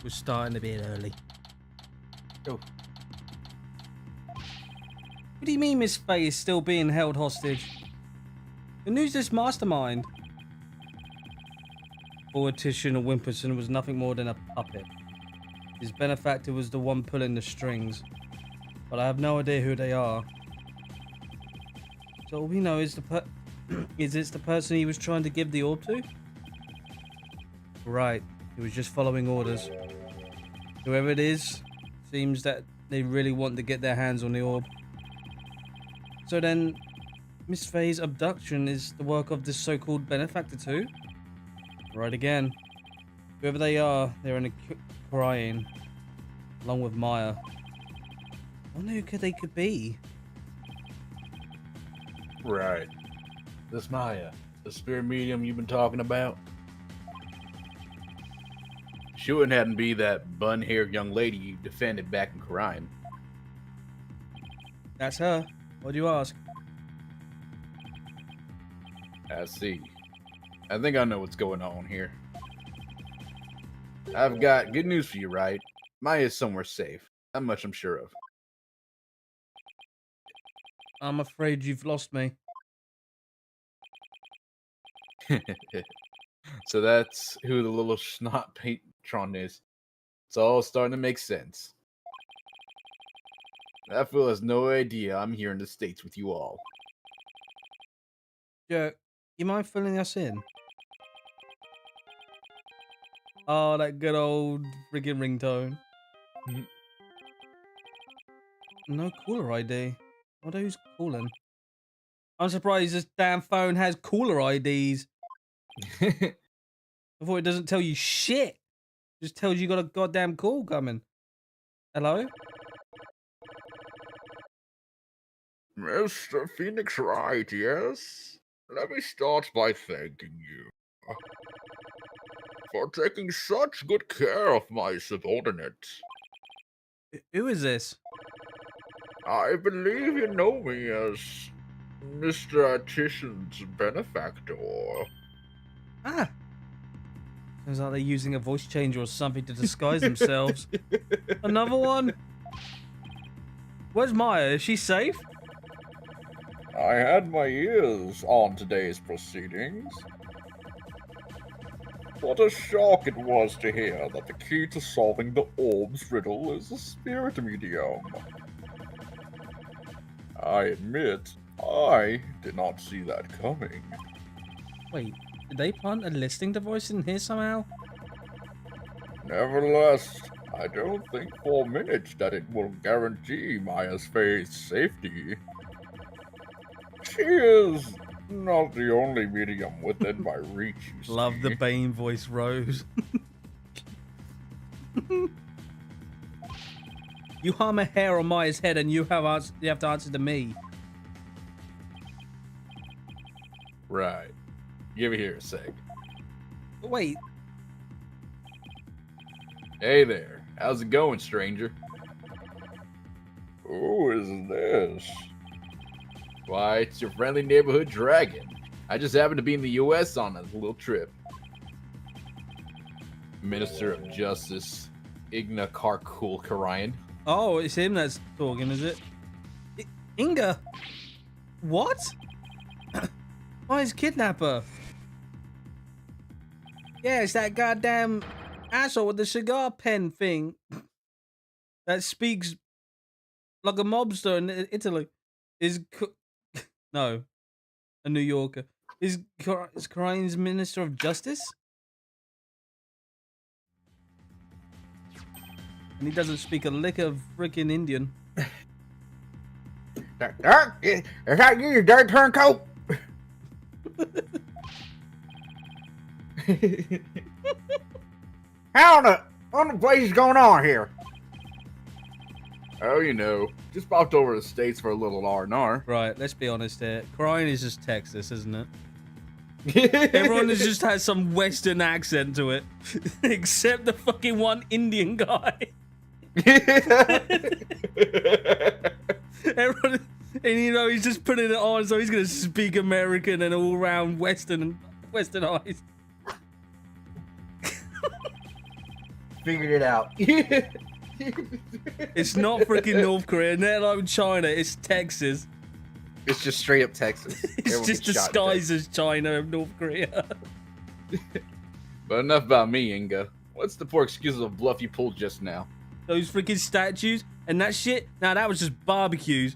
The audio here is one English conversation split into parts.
We're starting a bit early. Oh. What do you mean Miss Faye is still being held hostage? And who's this mastermind? Politician Wimperson was nothing more than a puppet. His benefactor was the one pulling the strings. But I have no idea who they are. So all we know is is this the person he was trying to give the orb to? Right. He was just following orders. Whoever it is, seems that they really want to get their hands on the orb. So then, Miss Faye's abduction is the work of this so-called benefactor too? Right again. Whoever they are, they're in a crying, along with Maya. I wonder who they could be. Right. This Maya, the spirit medium you've been talking about? She wouldn't happen to be that bun-haired young lady you defended back in Crime. That's her. What do you ask? I see. I think I know what's going on here. I've got good news for you, Wright. Maya's somewhere safe. That much I'm sure of. I'm afraid you've lost me. So that's who the little snot patron is. It's all starting to make sense. That fool has no idea I'm here in the States with you all. Yeah, you mind filling us in? Oh, that good old friggin' ringtone. No caller ID. What who's calling? I'm surprised this damn phone has caller IDs. I thought it doesn't tell you shit. It just tells you got a goddamn call coming. Hello? Mr. Phoenix Wright, yes? Let me start by thanking you for taking such good care of my subordinate. Who is this? I believe you know me as Mr. Attison's benefactor. Ah. Sounds like they're using a voice changer or something to disguise themselves. Another one? Where's Maya? Is she safe? I had my ears on today's proceedings. What a shock it was to hear that the key to solving the orb's riddle is a spirit medium. I admit, I did not see that coming. Wait, did they plant a listening device in here somehow? Nevertheless, I don't think for a minute that it will guarantee Maya's Faye's safety. She is not the only medium within my reach, you see. Love the Bane voice, Rose. You harm a hair on Maya's head and you have to answer to me. Right. Give it here a sec. Wait. Hey there. How's it going, stranger? Who is this? Why, it's your friendly neighborhood dragon. I just happened to be in the U.S. on a little trip. Minister of Justice, Igna Karkul Karayan. Oh, it's him that's talking, is it? Inga? What? Maya's kidnapper. Yeah, it's that goddamn asshole with the cigar pen thing that speaks like a mobster in Italy. No, a New Yorker. Is Karayan's Minister of Justice? And he doesn't speak a lick of freaking Indian. Dirk, is that you, Dirk Turncoat? How the place is going on here? Oh, you know, just popped over to the States for a little R&R. Right, let's be honest here. Crying is just Texas, isn't it? Everyone has just has some Western accent to it. Except the fucking one Indian guy. Everyone, and you know, he's just putting it on, so he's gonna speak American and all round Westernized. figured it out. It's not freaking North Korea, not like China. It's Texas. It's just straight up Texas. It's Everyone just gets shot in disguised as China and North Korea. But enough about me, Inga. What's the poor excuse of bluff you pulled just now? Those freaking statues and that shit. Nah, that was just barbecues.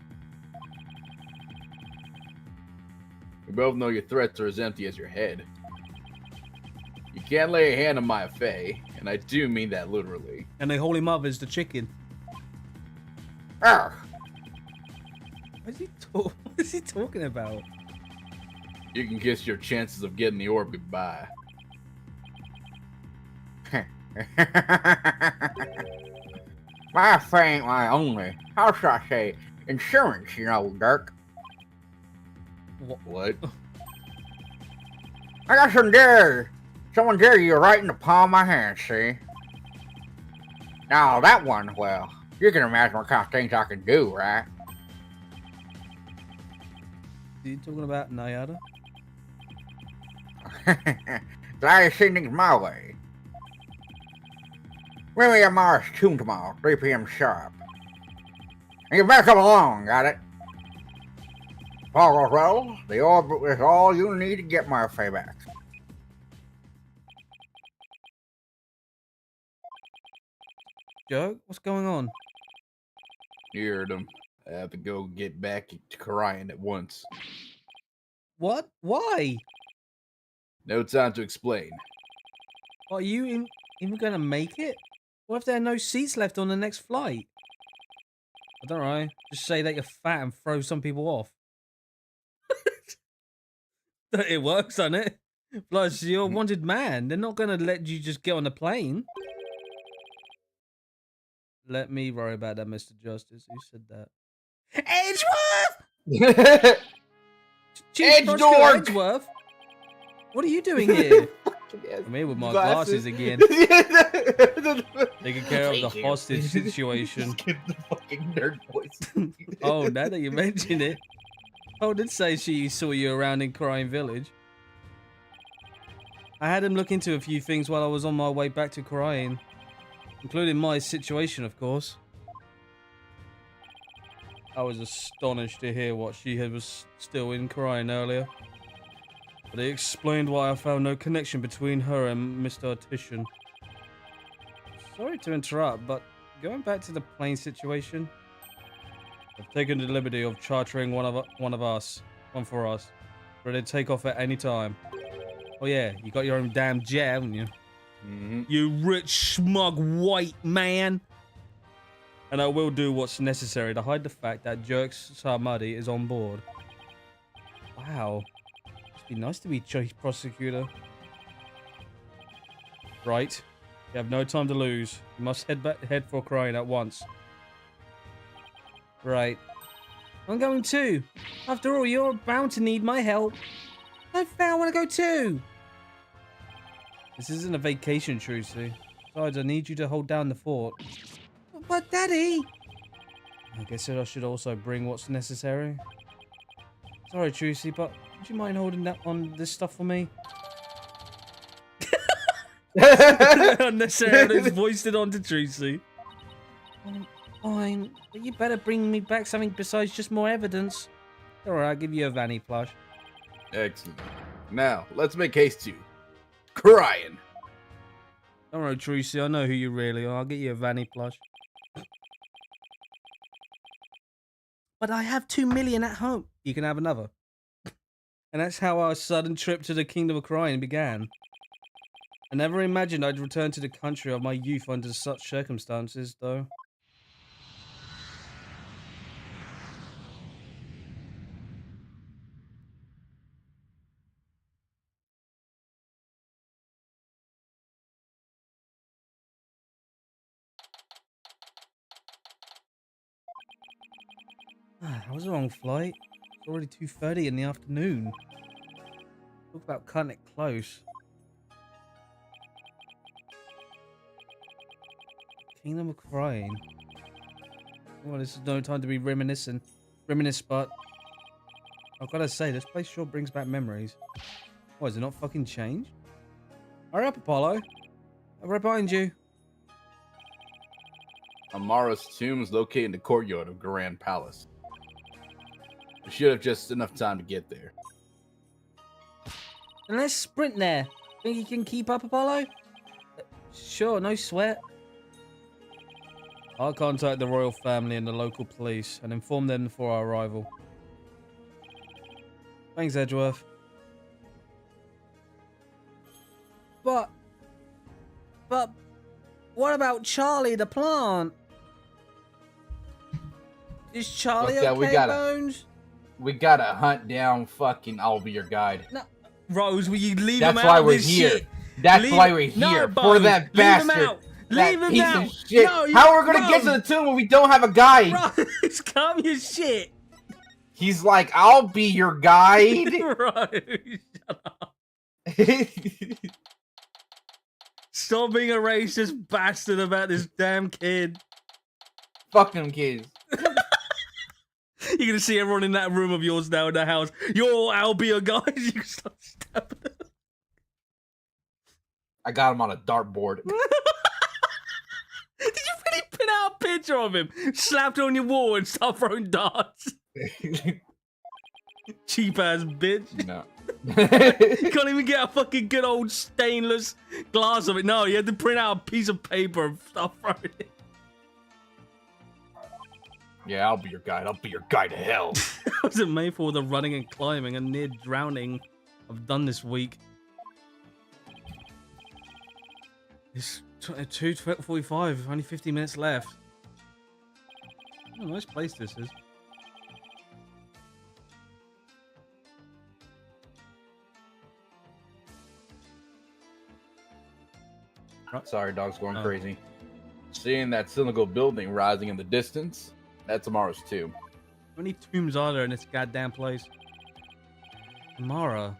We both know your threats are as empty as your head. You can't lay a hand on my Faye, and I do mean that literally. And the Holy Mother's the chicken. Arr! What is he talking about? You can kiss your chances of getting the orb goodbye. My Faye ain't my only, how should I say, insurance, you know, Dirk. What? I got some dare. Someone dare you right in the palm of my hand, see? Now, that one, well, you can imagine what kind of things I can do, right? Are you talking about Nayada? Glad you seen things my way. Meet me at Mars Tomb tomorrow, 3 p.m. sharp. And you better come along, got it? If all goes well, the orb is all you need to get my Faye back. Joe, what's going on? You heard him. I have to go get back to Karayan at once. What? Why? No time to explain. Are you even going to make it? What if there are no seats left on the next flight? I don't know. Just say that you're fat and throw some people off. It works, doesn't it? Plus, you're a wanted man. They're not going to let you just get on the plane. Let me worry about that, Mr. Justice. Who said that? Edgeworth! Chief Prosecutor Edgeworth? What are you doing here? I'm here with my glasses again. Taking care of the hostage situation. Just get the fucking nerd voice. Oh, now that you mention it. Oh, did say she saw you around in Crying Village. I had him look into a few things while I was on my way back to Crying. Including my situation, of course. I was astonished to hear what she was still in Crying earlier. But he explained why I found no connection between her and Mr. Titian. Sorry to interrupt, but going back to the plane situation, I've taken the liberty of chartering one for us, ready to take off at any time. Oh yeah, you got your own damn jet, haven't you? Mm-hmm. You rich, smug, white man. And I will do what's necessary to hide the fact that Jerk Sarmadi is on board. Wow. Must be nice to be Chief Prosecutor. Right. You have no time to lose. You must head for Crying at once. Right. I'm going too. After all, you're bound to need my help. I want to go too. This isn't a vacation, Trucy. Besides, I need you to hold down the fort. But, Daddy! I guess I should also bring what's necessary. Sorry, Trucy, but would you mind holding that on this stuff for me? Unnecessarily voiced it onto Trucy. Fine, but you better bring me back something besides just more evidence. Alright, I'll give you a Vanny plush. Excellent. Now, let's make haste to Crying. Don't worry, Trucy, I know who you really are. I'll get you a Vanny plush. But I have 2 million at home. You can have another. And that's how our sudden trip to the Kingdom of Crying began. I never imagined I'd return to the country of my youth under such circumstances, though. That was the wrong flight. It's already 2:30 in the afternoon. Talk about cutting it close. Kingdom of Crying. Well, this is no time to be reminisce, but I've got to say, this place sure brings back memories. What, is it not fucking changed? Hurry up, Apollo. I'm right behind you. Amara's tomb is located in the courtyard of Grand Palace. We should have just enough time to get there. And let's sprint there. Think you can keep up, Apollo? Sure, no sweat. I'll contact the royal family and the local police and inform them before our arrival. Thanks, Edgeworth. But what about Charlie the plant? Is Charlie Look, okay, Bones? We gotta hunt down fucking I'll Be Your Guide. No, Rose, will you leave him out? That's why of we're this here. shit? That's why we're No, here. Bones, For that bastard. Leave him out. That Leave him piece out. of shit. No, How are we gonna get to the tomb when we don't have a guide? Rose, calm your shit. He's like, I'll be your guide. Rose, shut up. Stop being a racist bastard about this damn kid. Fuck them kids. You're gonna see everyone in that room of yours now in the house. You're all Albia guys. You can start stabbing them. I got him on a dartboard. Did you really print out a picture of him? Slapped it on your wall and start throwing darts? Cheap ass bitch. No. You can't even get a fucking good old stainless glass of it. No, you had to print out a piece of paper and start throwing it. Yeah, I'll be your guide. I'll be your guide to hell. I wasn't made for all the running and climbing and near drowning I've done this week. It's 2:45, only 50 minutes left. Oh, nice place this is. Sorry, dog's going crazy. Seeing that cylinder building rising in the distance, that's Amara's tomb. How many tombs are there in this goddamn place? Amara.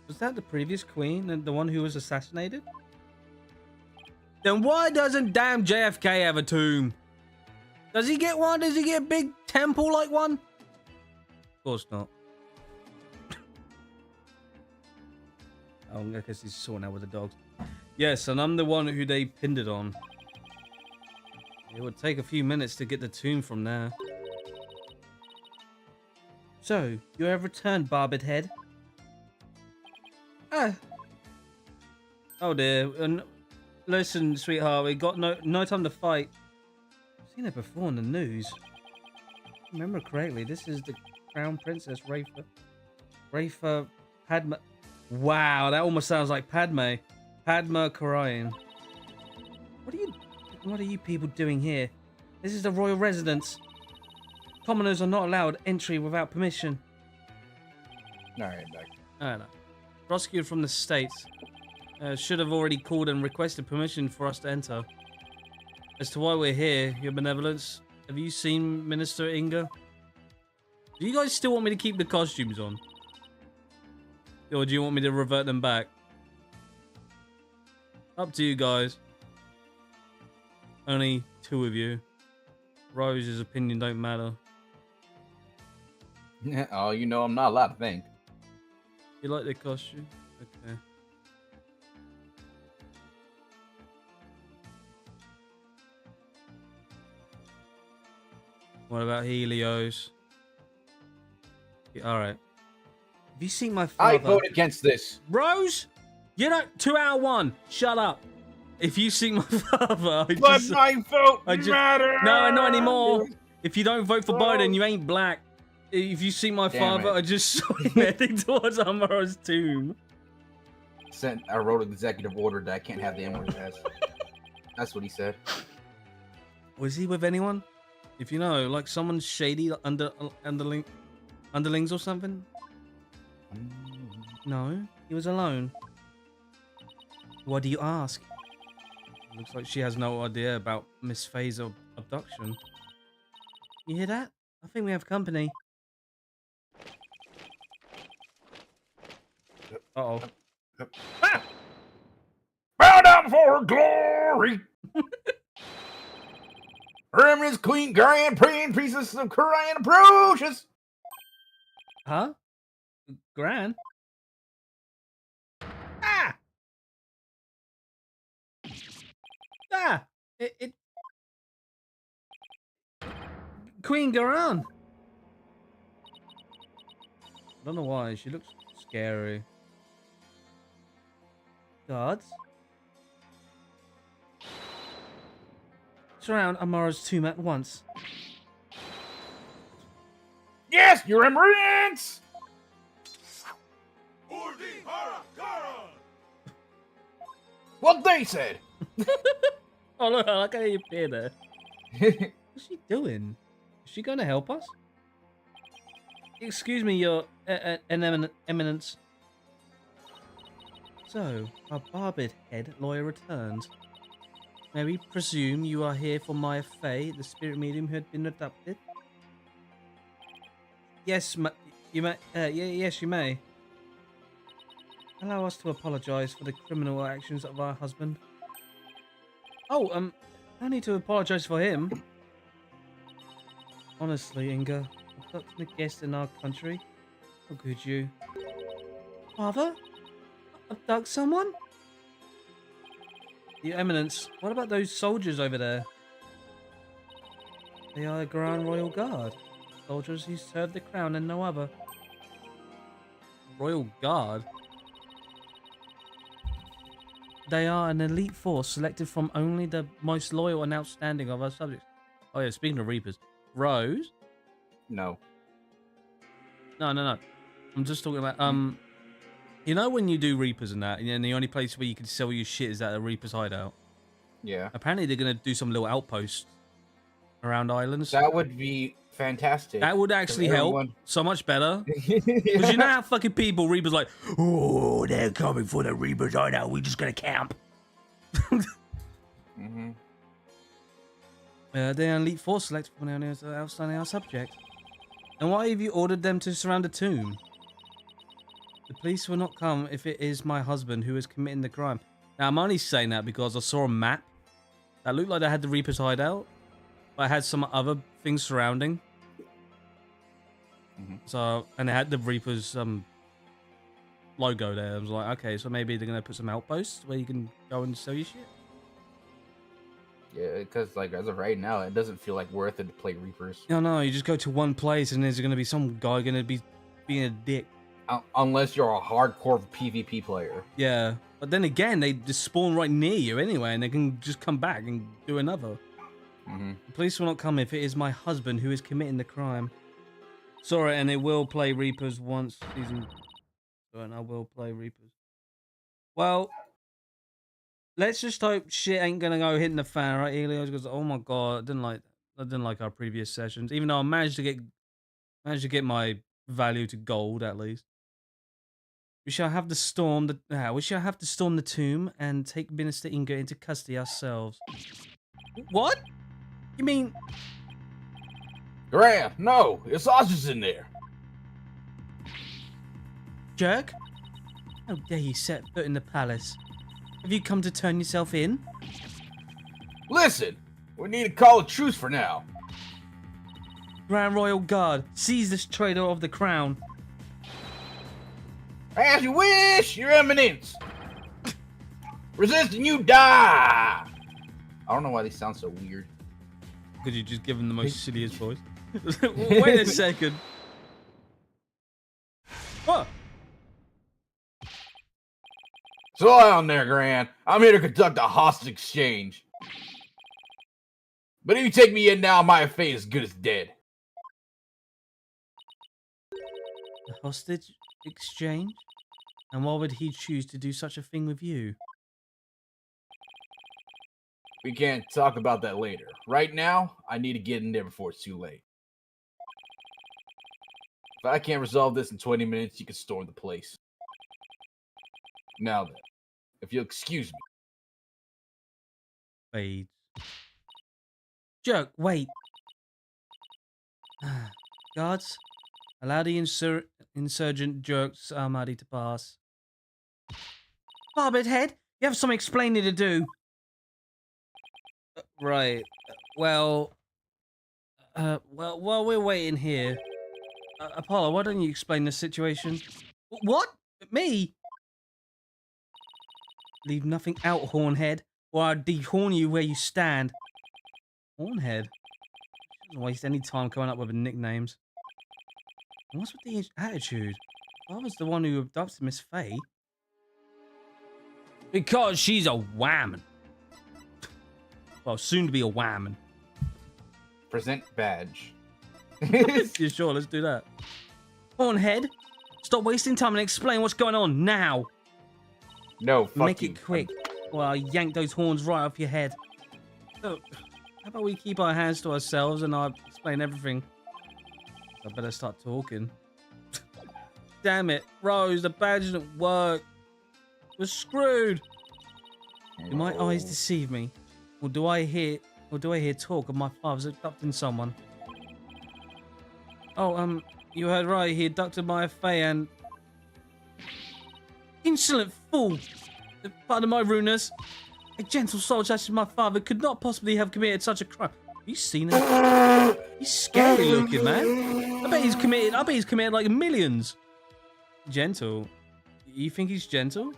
Was that the previous queen and the one who was assassinated? Then why doesn't damn JFK have a tomb? Does he get one? Does he get a big temple like one? Of course not. Oh, I guess he's sorting out with the dogs. Yes, and I'm the one who they pinned it on. It would take a few minutes to get the tomb from there. So, you have returned, Barbed Head? Ah. Oh dear. Listen, sweetheart, we got no time to fight. I've seen it before in the news. If I remember correctly, this is the Crown Princess Rafa Padma. Wow, that almost sounds like Padme. Padma Karayan. What are you people doing here? This is the royal residence. Commoners are not allowed entry without permission. Alright, back. I don't know. Prosecuted from the States. Should have already called and requested permission for us to enter. As to why we're here, your benevolence, have you seen Minister Inga? Do you guys still want me to keep the costumes on? Or do you want me to revert them back? Up to you guys. Only two of you. Rose's opinion don't matter. Oh, you know I'm not allowed to think. You like the costume? Okay. What about Helios? Yeah, alright. Have you seen my father? I vote against this. Rose? You know, 2 out of 1. Shut up. If you see my father, But my vote matters. No, not anymore. If you don't vote for Biden, you ain't black. If you see my Damn father, it. I just saw him heading towards Amara's tomb. I wrote an executive order that I can't have the M-word pass. That's what he said. Was he with anyone? If you know, like someone shady underlings or something? No, he was alone. Why do you ask? Looks like she has no idea about Miss Faye's abduction. You hear that? I think we have company. Uh-oh. Ah! Bow down for her glory! Her Eminence Queen Grand Princess of Korean approaches! Huh? Gran? Ah! Ah! Queen Garan. I don't know why. She looks scary. Guards. Surround Amara's tomb at once. Yes, your eminence! What they said. Oh look, I can hear you appear there. What's she doing? Is she going to help us? Excuse me, your eminence. So, our barbed head lawyer returns. May we presume you are here for Maya Fey, the spirit medium who had been adopted? Yes, you may. Yes, you may. Allow us to apologize for the criminal actions of our husband. Oh, no need to apologize for him. Honestly, Inga, abducting a guest in our country? How could you? Father? Abduct someone? Your Eminence, what about those soldiers over there? They are the Grand Royal Guard. Soldiers who serve the crown and no other. Royal Guard? They are an elite force selected from only the most loyal and outstanding of our subjects. Oh yeah, speaking of Reapers. Rose? No. No. I'm just talking about, you know when you do Reapers and that, and the only place where you can sell your shit is at a Reaper's hideout? Yeah. Apparently they're going to do some little outposts around islands. That would be fantastic. That would actually help so much better. Because Yeah. you know how fucking people, Reapers like, oh, they're coming for the Reapers hideout, we're just going to camp. Mm-hmm. They're an elite force selected from outstanding our subject. And why have you ordered them to surround the tomb? The police will not come if it is my husband who is committing the crime. Now, I'm only saying that because I saw a map that looked like they had the Reaper's hideout, but it had some other things surrounding. Mm-hmm. So, and it had the Reaper's logo there. I was like, okay, so maybe they're gonna put some outposts where you can go and sell your shit. Yeah, because like as of right now, it doesn't feel like worth it to play Reapers. No, you just go to one place and there's gonna be some guy gonna be being a dick. Unless you're a hardcore PvP player. Yeah, but then again, they just spawn right near you anyway, and they can just come back and do another. Mm-hmm. The police will not come if it is my husband who is committing the crime. Sorry, and it will play Reapers once season. So, and I will play Reapers. Well, let's just hope shit ain't gonna go hitting the fan, right, Elios? Because oh my god, I didn't like our previous sessions. Even though I managed to get my value to gold at least. We shall have to storm the tomb and take Minister Inga into custody ourselves. What? You mean? Graham, no, it's sausages in there. Jerk? How dare you set foot in the palace? Have you come to turn yourself in? Listen, we need to call a truce for now. Grand Royal Guard, seize this traitor of the crown. As you wish, your eminence. Resist and you die. I don't know why these sound so weird. Could you just give him the most silliest voice? Wait a second. What? So on there, Gran. I'm here to conduct a hostage exchange. But if you take me in now, my fate is good as dead. A hostage exchange? And why would he choose to do such a thing with you? We can't talk about that later. Right now, I need to get in there before it's too late. If I can't resolve this in 20 minutes, you can storm the place. Now then, if you'll excuse me. Fades. Jerk, wait. Guards, allow the insurgent Jerk's Armadi to pass. Barbed head, you have some explaining to do. Right. Well, while we're waiting here, Apollo, why don't you explain the situation? What? Me? Leave nothing out, Hornhead, or I'll dehorn you where you stand. Hornhead? Doesn't waste any time coming up with nicknames. And what's with the attitude? I was the one who abducted Miss Faye. Because she's a whammon. Well, soon to be a whammon. Present badge. You sure? Let's do that. Hornhead, stop wasting time and explain what's going on now. No, fuck Make you. it quick. Well, I'll yank those horns right off your head. So, how about we keep our hands to ourselves and I'll explain everything. I better start talking. Damn it, Rose, the badge didn't work. We're screwed. Do my eyes deceive me? Or do I hear talk of my father's abducting someone? Oh, you heard right, he abducted my Faye and... Insolent fool! Pardon my rudeness. A gentle soul such as my father could not possibly have committed such a crime. Have you seen him? He's scary looking, man. I bet he's committed like millions. Gentle? You think he's gentle?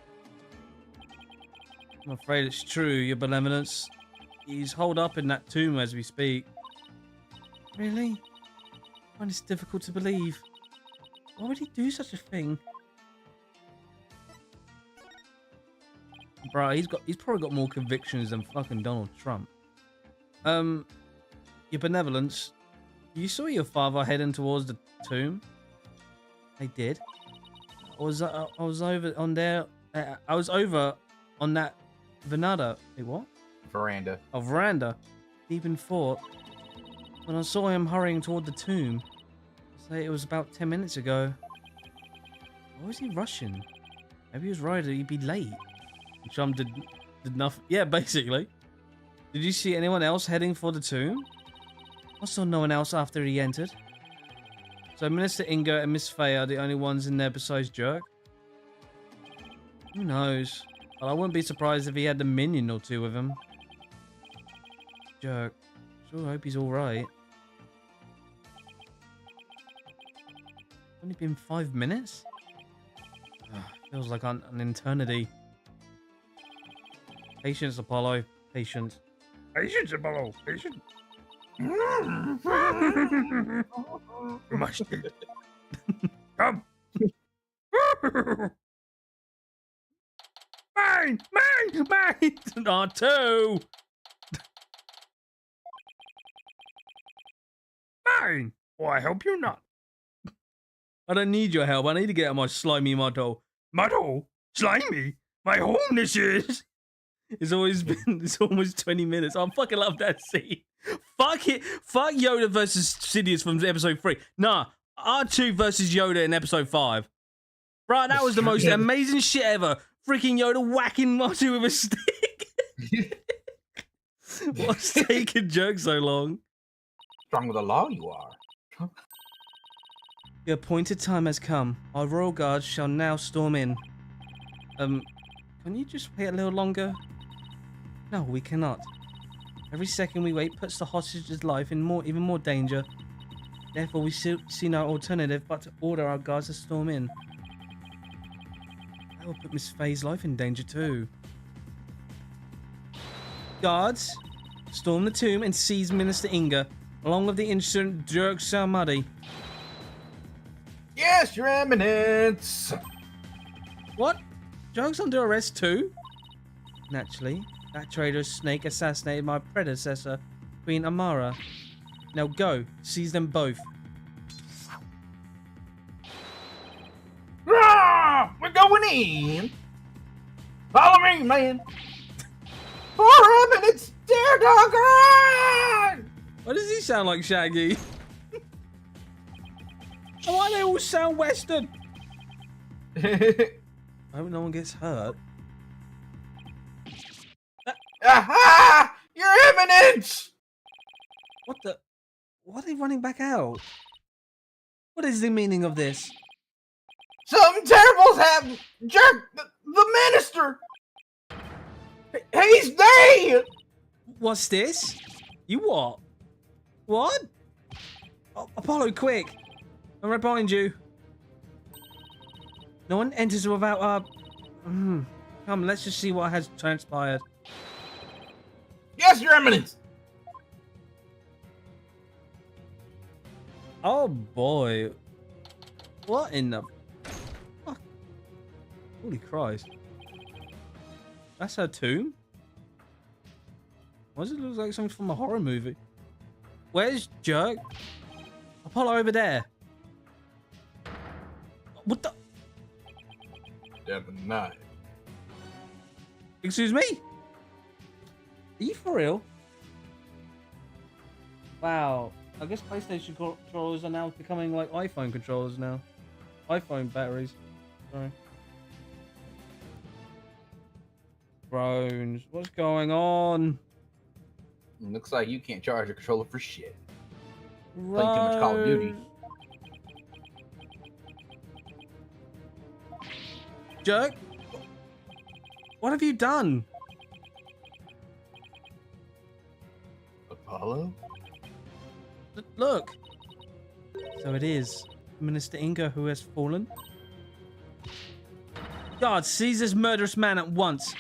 I'm afraid it's true, your benevolence. He's holed up in that tomb as we speak. Really? I find this difficult to believe. Why would he do such a thing? Bro, he's probably got more convictions than fucking Donald Trump. Your benevolence. You saw your father heading towards the tomb? I did. I was over on there. I was over on that veranda. Wait, what? Veranda. A veranda. Deep in thought. When I saw him hurrying toward the tomb. Say it was about 10 minutes ago. Why was he rushing? Maybe he was worried that he'd be late. Chum did nothing. Yeah, basically. Did you see anyone else heading for the tomb? I saw no one else after he entered. So Minister Inga and Miss Faye are the only ones in there besides Jerk? Who knows? Well, I wouldn't be surprised if he had a minion or two with him. Jerk. Sure hope he's alright. Only been 5 minutes? Feels like an eternity. Patience, Apollo. Patience. Patience, Apollo. Patience. Must come. Mine! R2! Mine! Why, help you not. I don't need your help. I need to get out my slimy motto. Motto? Slimy? My home this is. It's almost 20 minutes. I fucking love that scene. Fuck it. Fuck Yoda versus Sidious from episode 3. Nah, R2 versus Yoda in episode 5. Right, that was the most amazing shit ever. Freaking Yoda whacking R2 with a stick. What's taking Jerk so long? Strong with the law you are. The appointed time has come. Our royal guards shall now storm in. Can you just wait a little longer? No, we cannot. Every second we wait puts the hostage's life in even more danger. Therefore, we see no alternative but to order our guards to storm in. That will put Miss Faye's life in danger too. Guards, storm the tomb and seize Minister Inga, along with the insurgent Jerk Salmadi. Yes, Your Eminence! What? Jerk's under arrest too? Naturally. That traitor snake assassinated my predecessor, Queen Amara. Now go, seize them both. Ah, we're going in! Follow me, man! For Eminence, dear dog! Why does he sound like Shaggy? Why do they all sound Western? I hope no one gets hurt. Aha! Your Eminence! What the? What are they running back out? What is the meaning of this? Something terrible's happened! Jerk! The minister! He's dead! What's this? You what? What? Oh, Apollo, quick! I'm right behind you. No one enters without Come, let's just see what has transpired. Yes, Your Eminence! Oh boy. What in the fuck? Holy Christ. That's her tomb? Why does it look like something from a horror movie? Where's Jerk? Apollo over there. What the? Devin Knight. Excuse me? Are you for real? Wow. I guess PlayStation controllers are now becoming like iPhone controllers now. iPhone batteries. Sorry. Drones. What's going on? Looks like you can't charge a controller for shit. Playing too much Call of Duty. Jerk? What have you done? Apollo? Look. So it is Minister Inga who has fallen. God, seize this murderous man at once.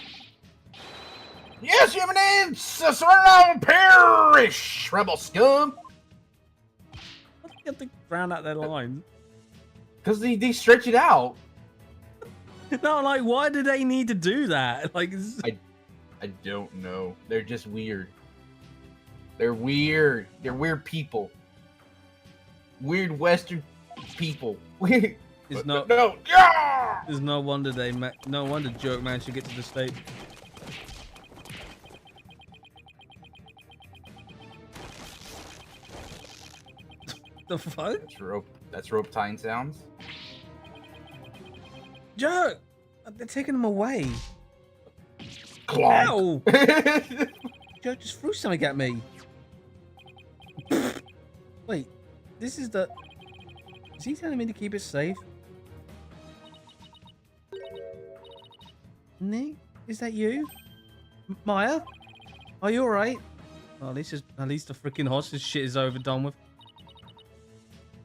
Yes, your eminence! Surround perish, rebel scum! Why do you have to drown out their lines? Because they stretch it out. No, like, why do they need to do that? Like, I don't know. They're just weird. They're weird. They're weird people. Weird Western people. Weird. it's no, No. Yeah! there's no wonder no wonder Jerk Man should get to the state. The fuck? That's rope tying sounds. Jerk! They're taking him away. Clonk. Ow! Jerk just threw something at me. Wait, this is the... Is he telling me to keep it safe? Nick? Is that you? Maya? Are you alright? Oh, at least the freaking hostage shit is over, done with.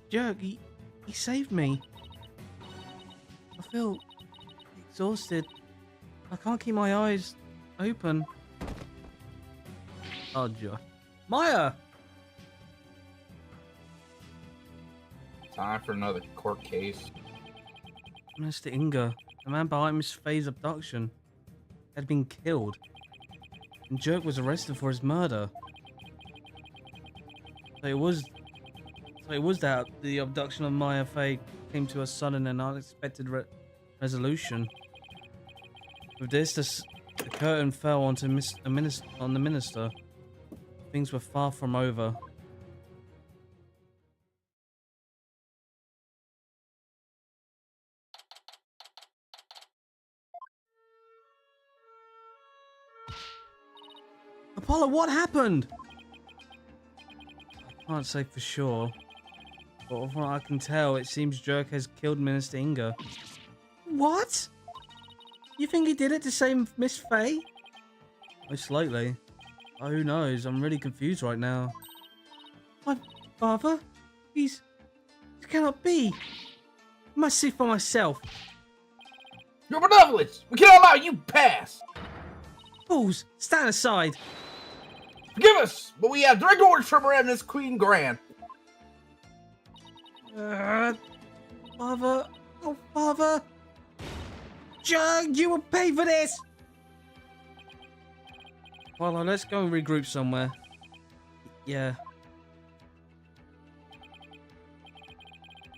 Jerk, he saved me. I feel exhausted. I can't keep my eyes open. Oh, Jerk. Maya! Time for another court case. Mr. Inga, the man behind Miss Faye's abduction, had been killed. And Jerk was arrested for his murder. So it was that the abduction of Maya Faye came to a sudden and unexpected resolution. With this, the curtain fell onto on the minister. Things were far from over. Apollo, what happened? I can't say for sure, but from what I can tell, it seems Jerk has killed Minister Inga. What? You think he did it to save Miss Faye? Most likely. Oh, who knows? I'm really confused right now. My father? It cannot be. I must see for myself. Your benevolence! We can't allow you pass! Fools, stand aside. Forgive us, but we have direct orders from Her Eminence Queen Grand. Father, oh father, Jug, you will pay for this. Well, let's go and regroup somewhere. Yeah.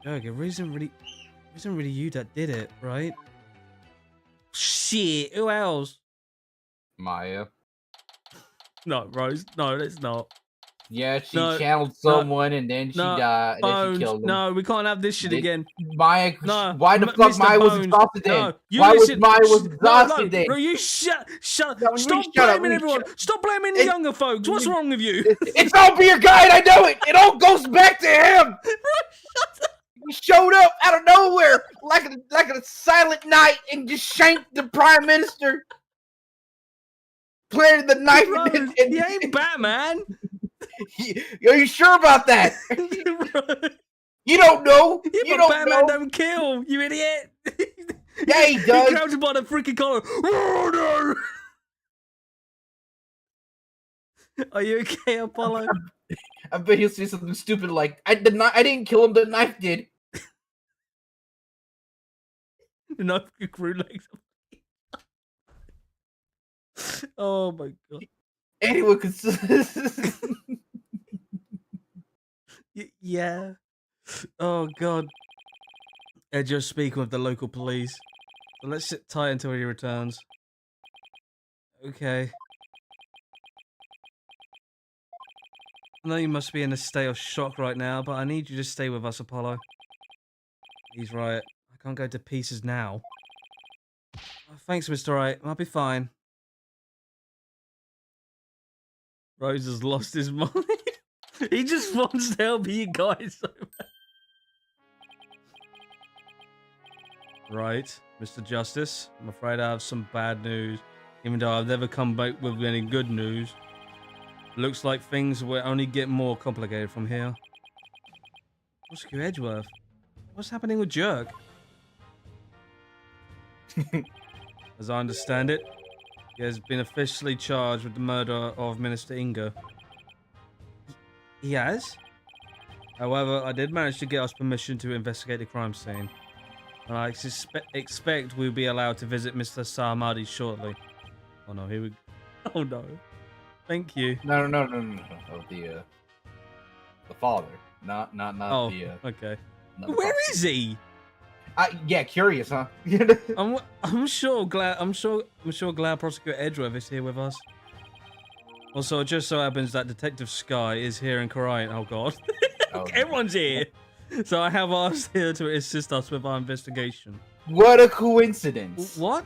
Jug, it isn't really you that did it, right? Shit, who else? Maya. No, Rose. No, it's not. Yeah, she No, channeled someone and then she died. And then she killed him. No, we can't have this shit again. Maya, No, why the fuck Mr. Maya was Bones. exhausted then? No, you why listen. was Maya was exhausted then? No, you shut. No, Stop shut up, blaming everyone. Stop blaming the younger folks. What's wrong with you? It's all beer guide, I know it. It all goes back to him. He showed up out of nowhere like a silent night and just shanked the prime minister. Planted the knife. Rose, he ain't Batman. Are you sure about that? You don't know. Yeah, You but don't Batman know. don't kill, you idiot. Yeah, he does. He grabs him by the freaking collar. Oh no! Are you okay, Apollo? I bet he'll say something stupid like, I didn't kill him, the knife did. The knife grew legs. Oh my god. Anyone could. Yeah. Oh god. Edger's speaking with the local police. So let's sit tight until he returns. Okay. I know you must be in a state of shock right now, but I need you to stay with us, Apollo. He's right. I can't go to pieces now. Oh, thanks, Mr. Wright. I'll be fine. Rose has lost his mind. He just wants to help you guys so bad. Right, Mr. Justice. I'm afraid I have some bad news. Even though I've never come back with any good news. Looks like things will only get more complicated from here. Prosecutor Edgeworth, what's happening with Jerk? As I understand it, he has been officially charged with the murder of Minister Inga. He has? However, I did manage to get us permission to investigate the crime scene. And I expect we'll be allowed to visit Mr. Sarmadi shortly. Oh no, here we go. Oh no. Thank you. No. The father, not Oh, the. okay. Not the Where father. is he? Yeah, curious, huh? I'm sure glad Prosecutor Edgeworth is here with us. Also, it just so happens that Detective Sky is here in Korean. Oh god. Oh, Everyone's here. So I have asked here to assist us with our investigation. What a coincidence! What?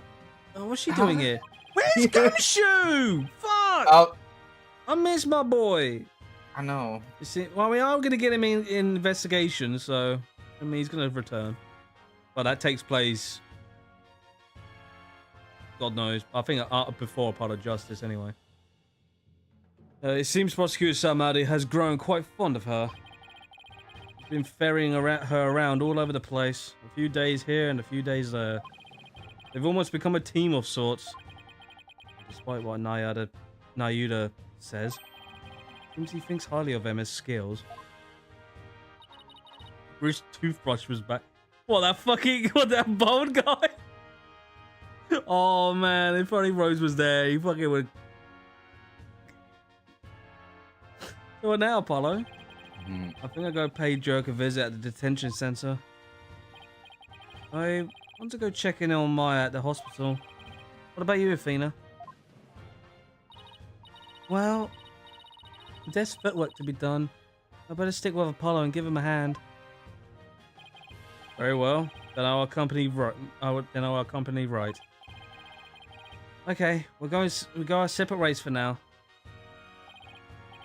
Oh, what's she doing here? Where's Gumshoe? Fuck! Oh, I miss my boy. I know. You see, well, we are going to get him in investigation, so I mean, he's going to return. But that takes place, God knows. I think before Apollo Justice, anyway. It seems Prosecutor Samadi has grown quite fond of her. He's been ferrying her around all over the place. A few days here and a few days there. They've almost become a team of sorts. Despite what Nayuda says. Seems he thinks highly of Emma's skills. Bruce's toothbrush was back. What, that bald guy? Oh man, if only Rose was there, he fucking would. So what now, Apollo? I think I'll go pay Jerk a visit at the detention center. I want to go check in on Maya at the hospital. What about you, Athena? Well, there's footwork to be done. I better stick with Apollo and give him a hand. Very well. Then I'll accompany Wright. Okay, we go our separate ways for now.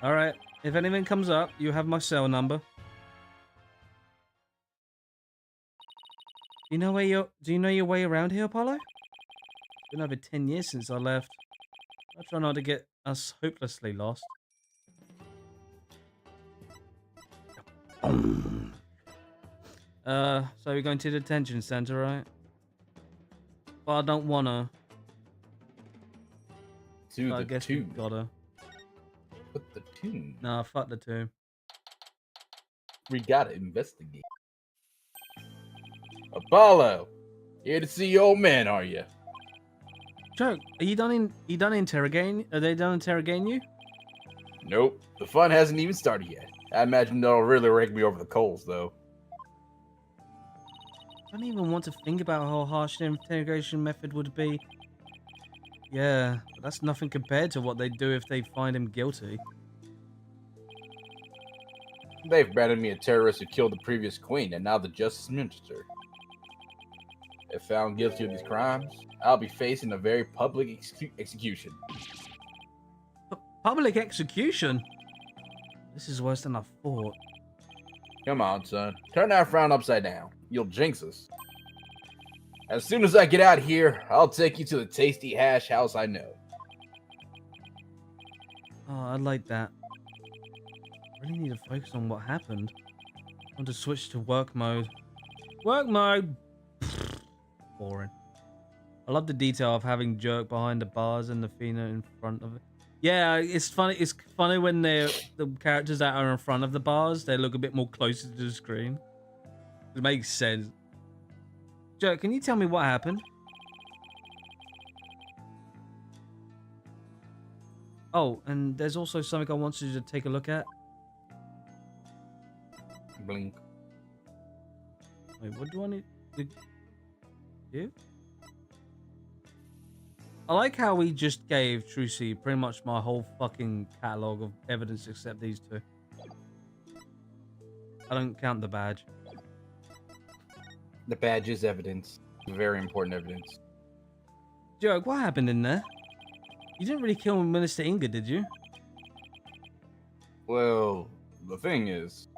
All right. If anything comes up, you have my cell number. Do you know your way around here, Apollo? It's been over 10 years since I left. I try not to get us hopelessly lost. So we're going to the detention center, right? But I don't wanna. To So I the guess we tomb. gotta. What the tomb? Nah, fuck the tomb. We gotta investigate. Apollo, here to see your old man, are you? Joke, are you done interrogating? Are they done interrogating you? Nope. The fun hasn't even started yet. I imagine they'll really rake me over the coals, though. I don't even want to think about how harsh the interrogation method would be. Yeah, but that's nothing compared to what they'd do if they find him guilty. They've branded me a terrorist who killed the previous queen and now the justice minister. If found guilty of these crimes, I'll be facing a very public execution. Public execution? This is worse than I thought. Come on, son. Turn that frown upside down. You'll jinx us. As soon as I get out here, I'll take you to the tasty hash house I know. Oh, I like that. I really need to focus on what happened. I want to switch to work mode. Work mode! Boring. I love the detail of having Jerk behind the bars and the Athena in front of it. Yeah, it's funny. It's funny when the characters that are in front of the bars, they look a bit more closer to the screen. It makes sense. Joe, can you tell me what happened? Oh, and there's also something I want you to take a look at. Blink. Wait, what do I need to do? I like how we just gave Trucy pretty much my whole fucking catalog of evidence except these two. I don't count the badge. The badge is evidence. Very important evidence. Joke, what happened in there? You didn't really kill Minister Inga, did you? Well, the thing is,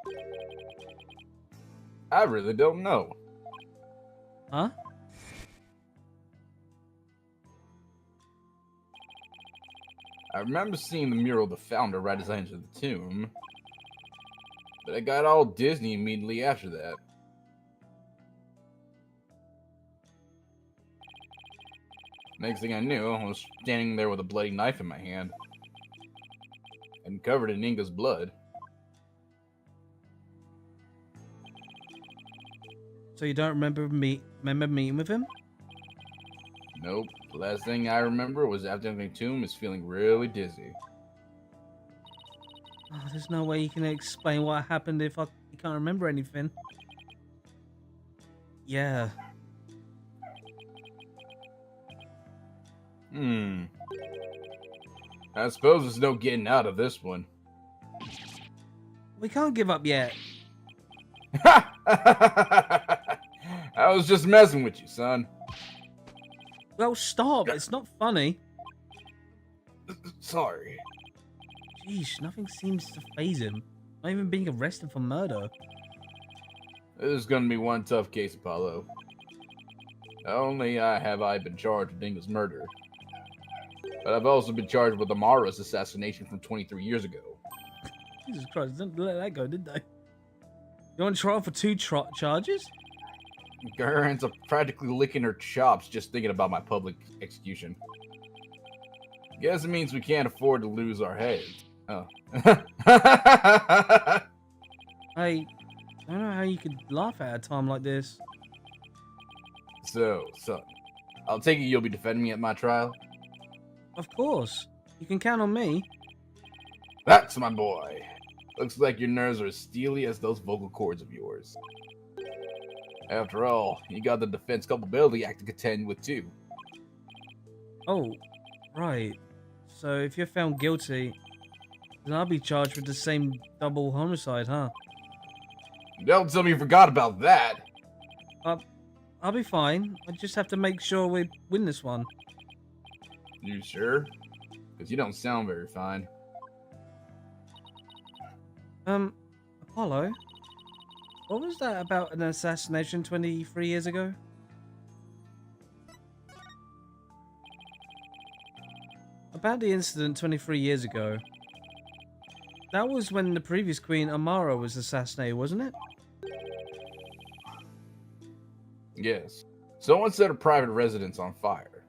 I really don't know. Huh? I remember seeing the mural of the founder right as I entered the tomb, but I got all Disney immediately after that. Next thing I knew, I was standing there with a bloody knife in my hand and covered in Inga's blood. So you don't remember meeting with him? Nope. The last thing I remember was after entering the tomb is feeling really dizzy. Oh, there's no way you can explain what happened if you can't remember anything. Yeah. I suppose there's no getting out of this one. We can't give up yet. I was just messing with you, son. Well, stop. It's not funny. Sorry. Jeez, nothing seems to faze him. Not even being arrested for murder. This is gonna be one tough case, Apollo. Not only have I been charged with Inga's murder, but I've also been charged with Amara's assassination from 23 years ago. Jesus Christ, didn't let that go, did they? You're on trial for two charges? Her ends up practically licking her chops just thinking about my public execution. Guess it means we can't afford to lose our heads. Oh. I don't know how you could laugh at a time like this. So, son, I'll take it you'll be defending me at my trial? Of course. You can count on me. That's my boy. Looks like your nerves are as steely as those vocal cords of yours. After all, you got the Defense Culpability Act to contend with too. Oh, right. So if you're found guilty, then I'll be charged with the same double homicide, huh? Don't tell me you forgot about that. I'll be fine. I just have to make sure we win this one. You sure? Because you don't sound very fine. Apollo? What was that about an assassination 23 years ago? About the incident 23 years ago. That was when the previous queen, Amara, was assassinated, wasn't it? Yes. Someone set a private residence on fire.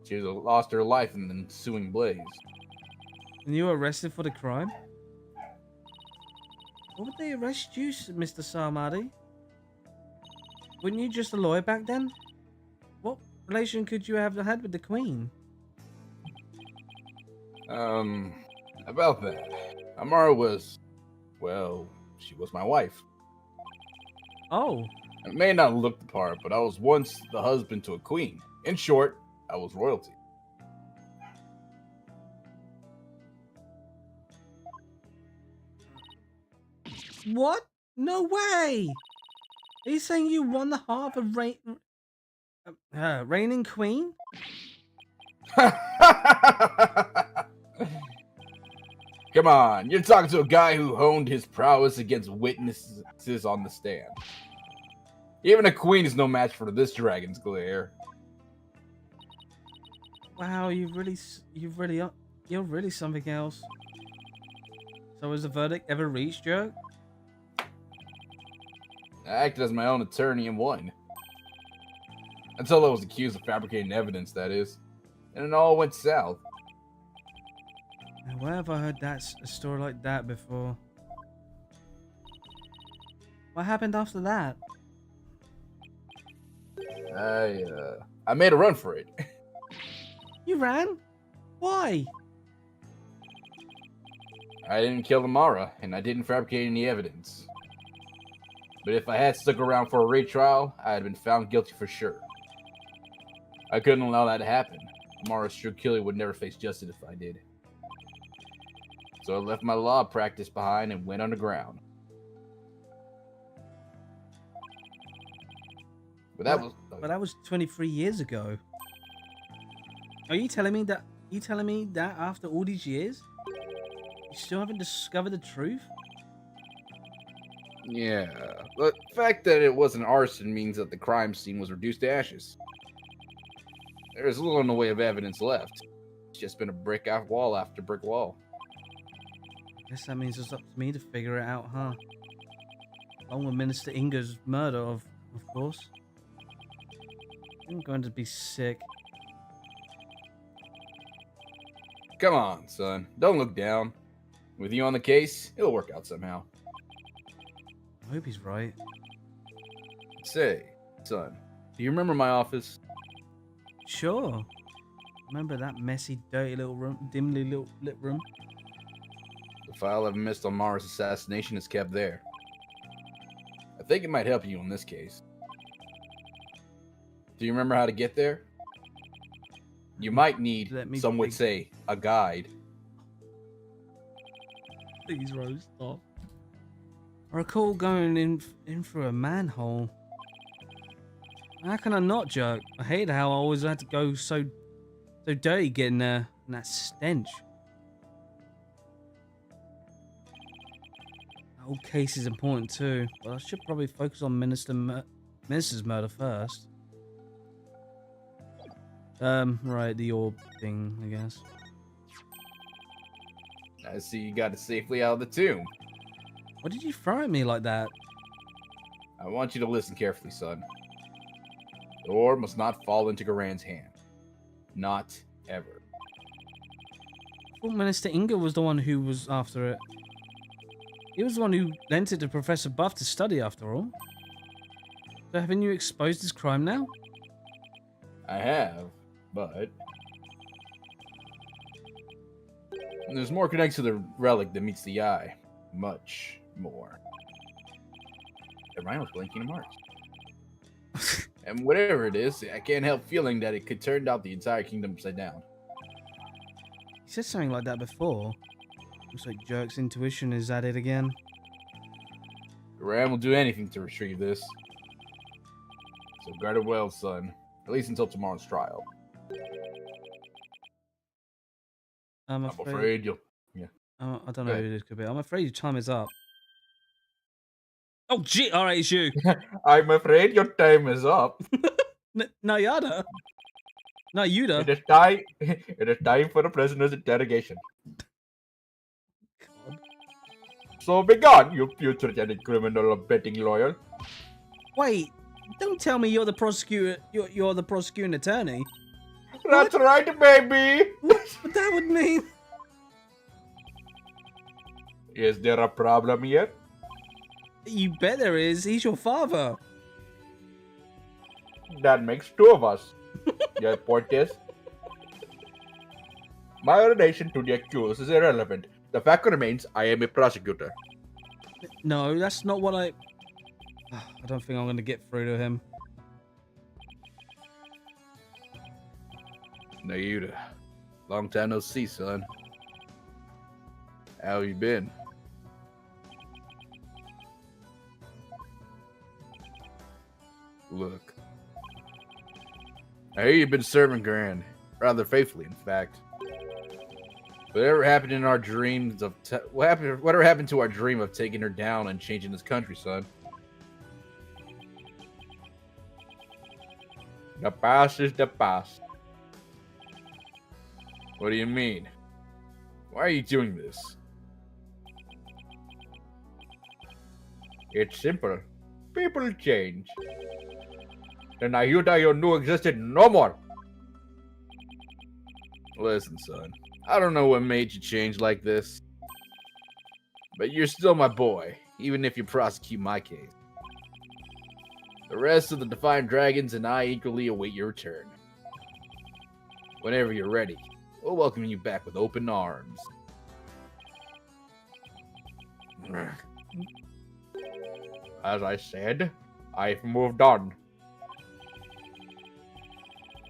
She lost her life in the ensuing blaze. And you were arrested for the crime? Why would they arrest you, Mr. Sarmadi? Weren't you just a lawyer back then? What relation could you have had with the queen? About that. Amara was, well, she was my wife. Oh, It may not look the part, but I was once the husband to a queen. In short, I was royalty. what? No way! Are you saying you won the heart of reigning queen? Come on, you're talking to a guy who honed his prowess against witnesses on the stand. Even a queen is no match for this dragon's glare. Wow, you're really something else. So was the verdict ever reached, Joe? I acted as my own attorney and won. Until I was accused of fabricating evidence, that is. and it all went south. Now, where have I heard a story like that before? What happened after that? I made a run for it. You ran? Why? I didn't kill Amara, and I didn't fabricate any evidence. But if I had stuck around for a retrial, I had been found guilty for sure. I couldn't allow that to happen. Amara's true killer would never face justice if I did. So I left my law practice behind and went underground. But that was 23 years ago. Are you telling me that? After all these years, you still haven't discovered the truth? Yeah. The fact that it wasn't arson means that the crime scene was reduced to ashes. There's little in the way of evidence left. It's just been a brick wall after brick wall. Guess that means it's up to me to figure it out, huh? Along with Minister Inger's murder, of course. I'm going to be sick. Come on, son. Don't look down. With you on the case, it'll work out somehow. I hope he's right. Say, son, do you remember my office? Sure. Remember that messy, dirty little room, dimly lit room? The file I've missed on Mara's assassination is kept there. I think it might help you in this case. Do you remember how to get there? You might need, some would say, a guide. Please, Rose, stop. I recall going in for a manhole. How can I not, jerk? I hate how I always had to go so dirty getting there, and that stench. The whole case is important too, but I should probably focus on Minister's murder first. Right, the orb thing, I guess. I see you got it safely out of the tomb. What did you throw at me like that? I want you to listen carefully, son. The orb must not fall into Garan's hand. Not ever. I thought Minister Inger was the one who was after it. He was the one who lent it to Professor Buff to study, after all. So haven't you exposed his crime now? I have, but there's more connected to the relic than meets the eye. Much more. The rhino's blinking in Mars. And whatever it is, I can't help feeling that it could turn out the entire kingdom upside down. He said something like that before. Looks like Jerk's intuition is at it again. Garan will do anything to retrieve this. So guard it well, son. At least until tomorrow's trial. I'm afraid you'll... Yeah. I don't know who this could be. I'm afraid your time is up. Oh, gee! Alright, it's you. I'm afraid your time is up. Nayada. Nayuda. It is time for the prisoner's interrogation. God. So begone, you future-genetic criminal abetting lawyer. Wait, don't tell me you're the prosecutor. You're the prosecuting attorney. That's right, baby. What that would mean? Is there a problem yet? You bet there is. He's your father. That makes two of us. Your point is, my relation to the accused is irrelevant. The fact remains, I am a prosecutor. No, that's not what I don't think I'm going to get through to him. Nayuda, long time no see, son. How you been? Look, I hear you've been serving Gran, rather faithfully, in fact. Whatever happened in our dreams of whatever happened to our dream of taking her down and changing this country, son? The past is the past. What do you mean? Why are you doing this? It's simple. People change. The Nayuda you knew existed no more. Listen, son. I don't know what made you change like this, but you're still my boy, even if you prosecute my case. The rest of the Defiant Dragons and I eagerly await your return. Whenever you're ready, we'll welcome you back with open arms. As I said, I've moved on.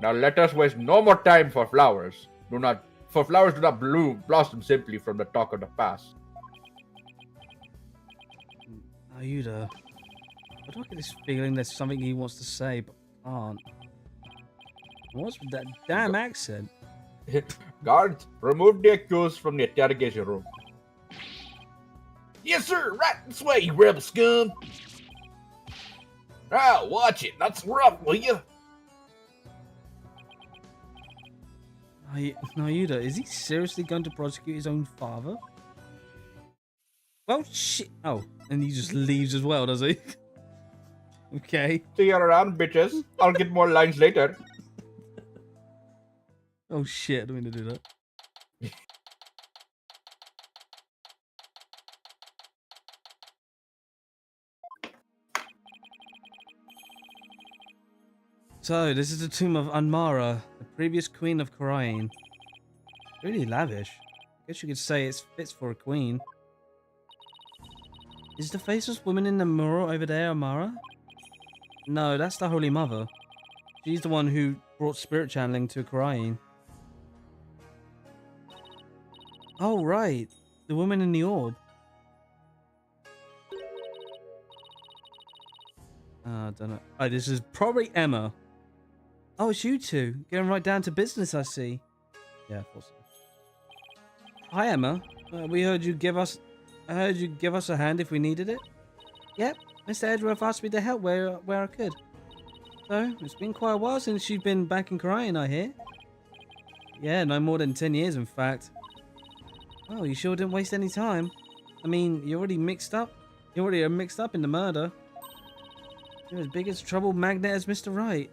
Now let us waste no more time for flowers. Flowers do not blossom simply from the talk of the past. Ayuda. I don't get this feeling there's something he wants to say, but can't. What's with that damn accent? Guards, remove the accused from the interrogation room. Yes, sir. Right this way, you rebel scum. Ah, watch it. Not so rough, will you? Ayuda, is he seriously going to prosecute his own father? Well, shit. Oh, and he just leaves as well, does he? Okay. See you around, bitches. I'll get more lines later. Oh shit, I don't mean to do that. So, this is the tomb of Anmara, the previous queen of Kharain. Really lavish. I guess you could say it fits for a queen. Is the faceless woman in the mural over there Amara? No, that's the Holy Mother. She's the one who brought spirit channeling to Kharain. Oh, right. The woman in the orb. I don't know. Oh, this is probably Emma. Oh, it's you two. Getting right down to business, I see. Yeah, I thought so. Hi, Emma. We heard you give us... I heard you give us a hand if we needed it. Yep. Mr. Edgeworth asked me to help where I could. So, it's been quite a while since you've been back in Kharain, I hear. Yeah, no more than 10 years, in fact. Oh, you sure didn't waste any time. I mean, you're already mixed up. You're already mixed up in the murder. You're as big as trouble magnet as Mr. Wright.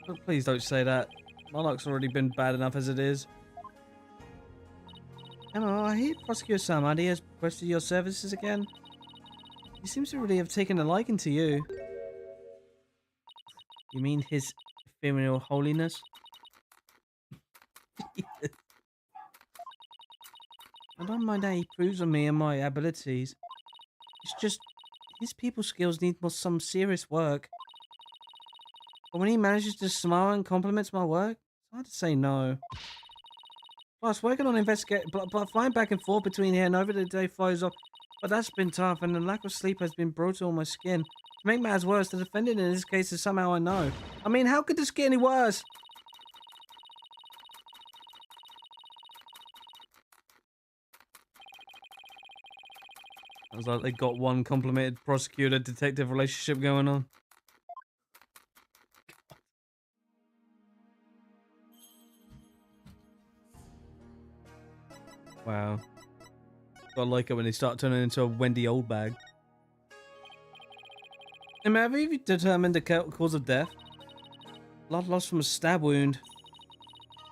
But please don't say that. My luck's already been bad enough as it is. Emma, I hear Prosecutor Samadi has requested your services again. He seems to really have taken a liking to you. You mean his ephemeral holiness? I don't mind how he proves on me and my abilities. It's just, his people skills need some serious work. But when he manages to smile and compliments my work, it's hard to say no. Plus, working on but flying back and forth between here and over the day flies off. But that's been tough, and the lack of sleep has been brutal on my skin. To make matters worse, the defendant in this case is somehow I know. I mean, how could this get any worse? Sounds like they got one complimented prosecutor-detective relationship going on. Wow. I like it when they start turning into a Wendy Oldbag. Have you determined the cause of death? Blood loss from a stab wound.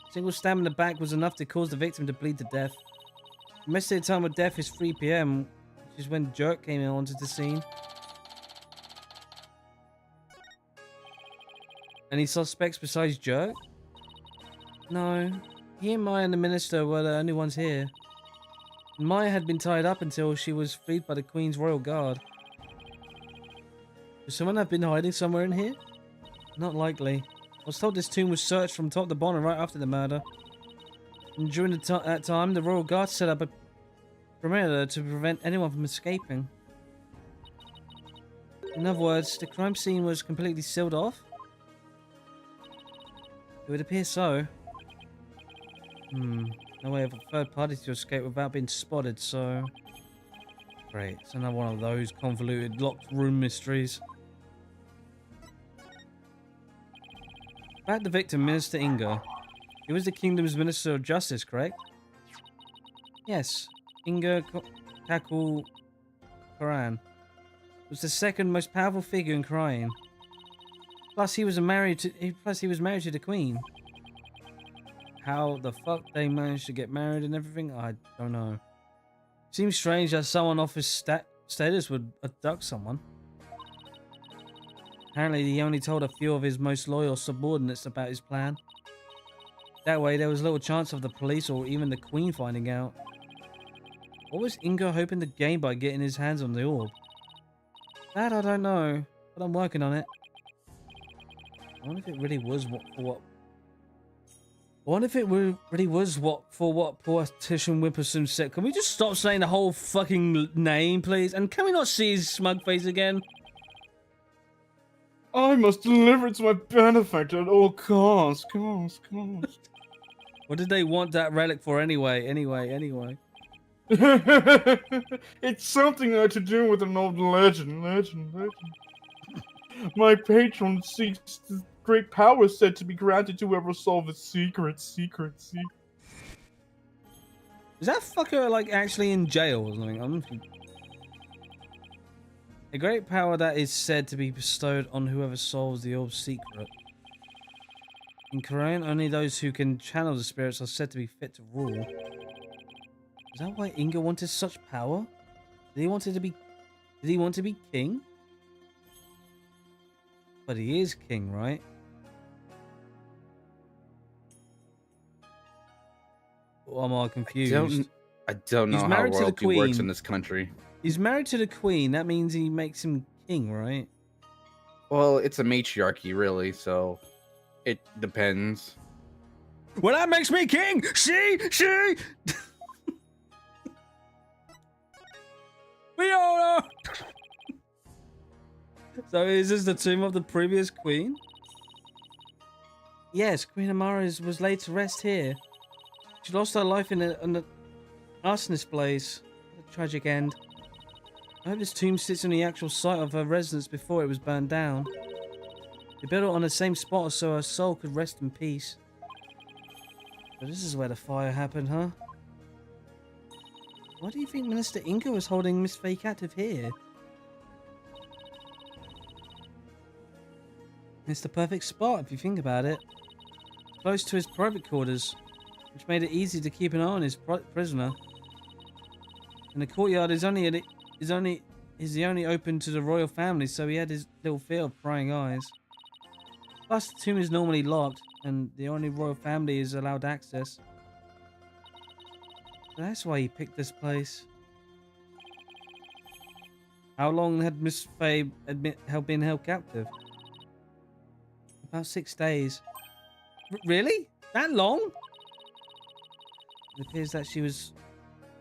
A single stab in the back was enough to cause the victim to bleed to death. The estimated time of death is 3 PM, which is when Jerk came onto the scene. Any suspects besides Jerk? No. He and Maya and the minister were the only ones here. Maya had been tied up until she was freed by the Queen's Royal Guard. Could someone have been hiding somewhere in here? Not likely. I was told this tomb was searched from top to bottom right after the murder. And during that time, the Royal Guard set up a perimeter to prevent anyone from escaping. In other words, the crime scene was completely sealed off? It would appear so. No way of a third party to escape without being spotted, so... Great, it's another one of those convoluted locked room mysteries. About the victim, Minister Inga. He was the kingdom's Minister of Justice, correct? Yes, Inga Kakul Karan was the second most powerful figure in Kharain. Plus, he was married to the Queen. how the fuck they managed to get married and everything, I don't know. Seems strange that someone off his status would abduct someone. Apparently, he only told a few of his most loyal subordinates about his plan. That way, there was little chance of the police or even the Queen finding out. What was Ingo hoping to gain by getting his hands on the orb? That I don't know, but I'm working on it. I wonder if it really was what poor Titian Whipperson said. Can we just stop saying the whole fucking name, please? And can we not see his smug face again? I must deliver it to my benefactor at all costs. What did they want that relic for anyway? It's something I had to do with an old legend. My patron seeks the great power said to be granted to whoever solves the secret. Is that fucker like actually in jail or something? A great power that is said to be bestowed on whoever solves the orb's secret. In Korean, only those who can channel the spirits are said to be fit to rule. Is that why Inga wanted such power? Did he want to be king? But he is king, right? Or am I confused? I don't know how royalty works in this country. He's married to the queen. That means he makes him king, right? Well, it's a matriarchy, really, so it depends. Well, that makes me king! She! Fiona! So is this the tomb of the previous queen? Yes, Queen Amara was laid to rest here. She lost her life in an arsonist blaze. A tragic end. I hope this tomb sits on the actual site of her residence before it was burned down. They built it on the same spot so her soul could rest in peace. So this is where the fire happened, huh? Why do you think Minister Inga was holding Miss Faye captive here? It's the perfect spot if you think about it. Close to his private quarters, which made it easy to keep an eye on his prisoner. And the courtyard is only open to the royal family, so he had his little fear of prying eyes. Plus, the tomb is normally locked, and the only royal family is allowed access. So that's why he picked this place. How long had Miss Faye been held captive? About 6 days. Really? That long? It appears that she was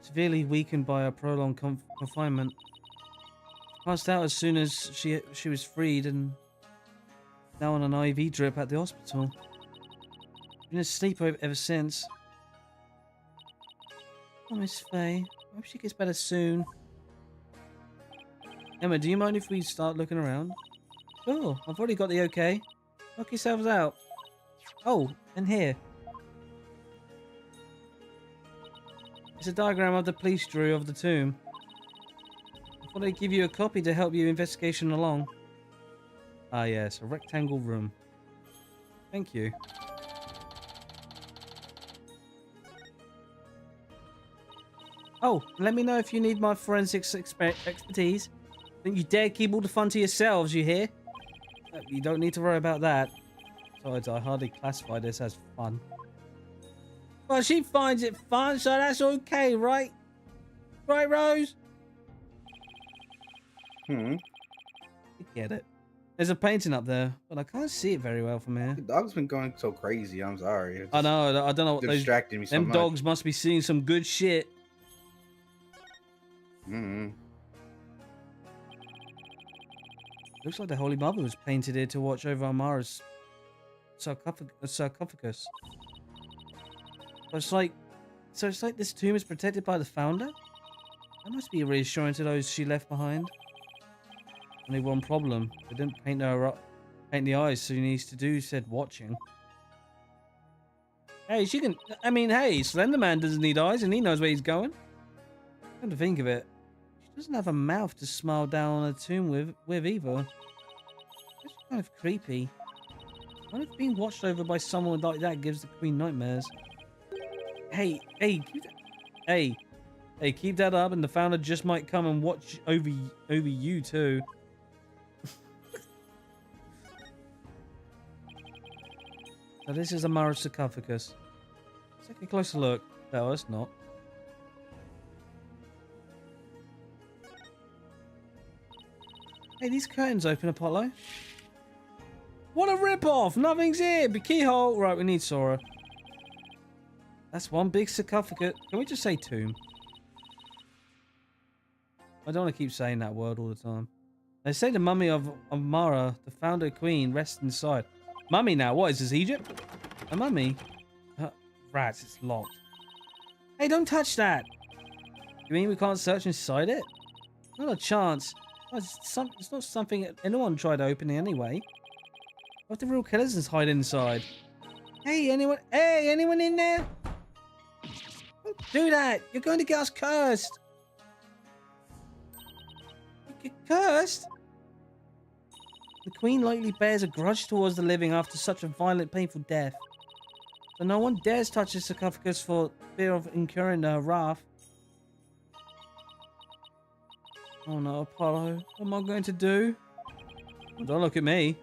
severely weakened by her prolonged confinement. Passed out as soon as she was freed and now on an IV drip at the hospital. Been asleep ever since. Oh, Miss Faye. I hope she gets better soon. Emma, do you mind if we start looking around? Sure, I've already got the okay. Knock yourselves out. Oh, and here. It's a diagram of the police drew of the tomb. I thought I'd give you a copy to help your investigation along. Ah yes, a rectangle room. Thank you. Oh, let me know if you need my forensics expertise. Don't you dare keep all the fun to yourselves, you hear? You don't need to worry about that. Besides, I hardly classify this as fun. Well, she finds it fun, so that's okay, right? Right, Rose? Hmm. You get it. There's a painting up there, but I can't see it very well from here. The dog's been going so crazy. I'm sorry. I know. I don't know what those distracted me so them much. dogs must be seeing some good shit. Looks like the Holy Mother was painted here to watch over Amara's sarcophagus. So it's like this tomb is protected by the founder? That must be reassuring to those she left behind. Only one problem. They didn't paint the eyes, so she needs to do said watching. Hey, hey, Slenderman doesn't need eyes and he knows where he's going. Come to think of it, she doesn't have a mouth to smile down on a tomb with either. It's kind of creepy. What if being watched over by someone like that gives the Queen nightmares? Hey, keep that up, and the founder just might come and watch over you too. So this is Amara's sarcophagus. Let's take a closer look. No, it's not. Hey, these curtains open, Apollo. What a rip-off! Nothing's here! But keyhole! Right, we need Sora. That's one big sarcophagus. Can we just say tomb? I don't want to keep saying that word all the time. They say the mummy of Amara, the founder queen, rests inside. Mummy now? What is this, Egypt? A mummy? Rats, it's locked. Hey, don't touch that! You mean we can't search inside it? Not a chance. It's not something anyone tried opening anyway. What if the real killers is hiding inside? Hey, anyone in there? Don't do that! You're going to get us cursed! You get cursed? The queen likely bears a grudge towards the living after such a violent, painful death. So no one dares touch the sarcophagus for fear of incurring her wrath. Oh no, Apollo. What am I going to do? Well, don't look at me.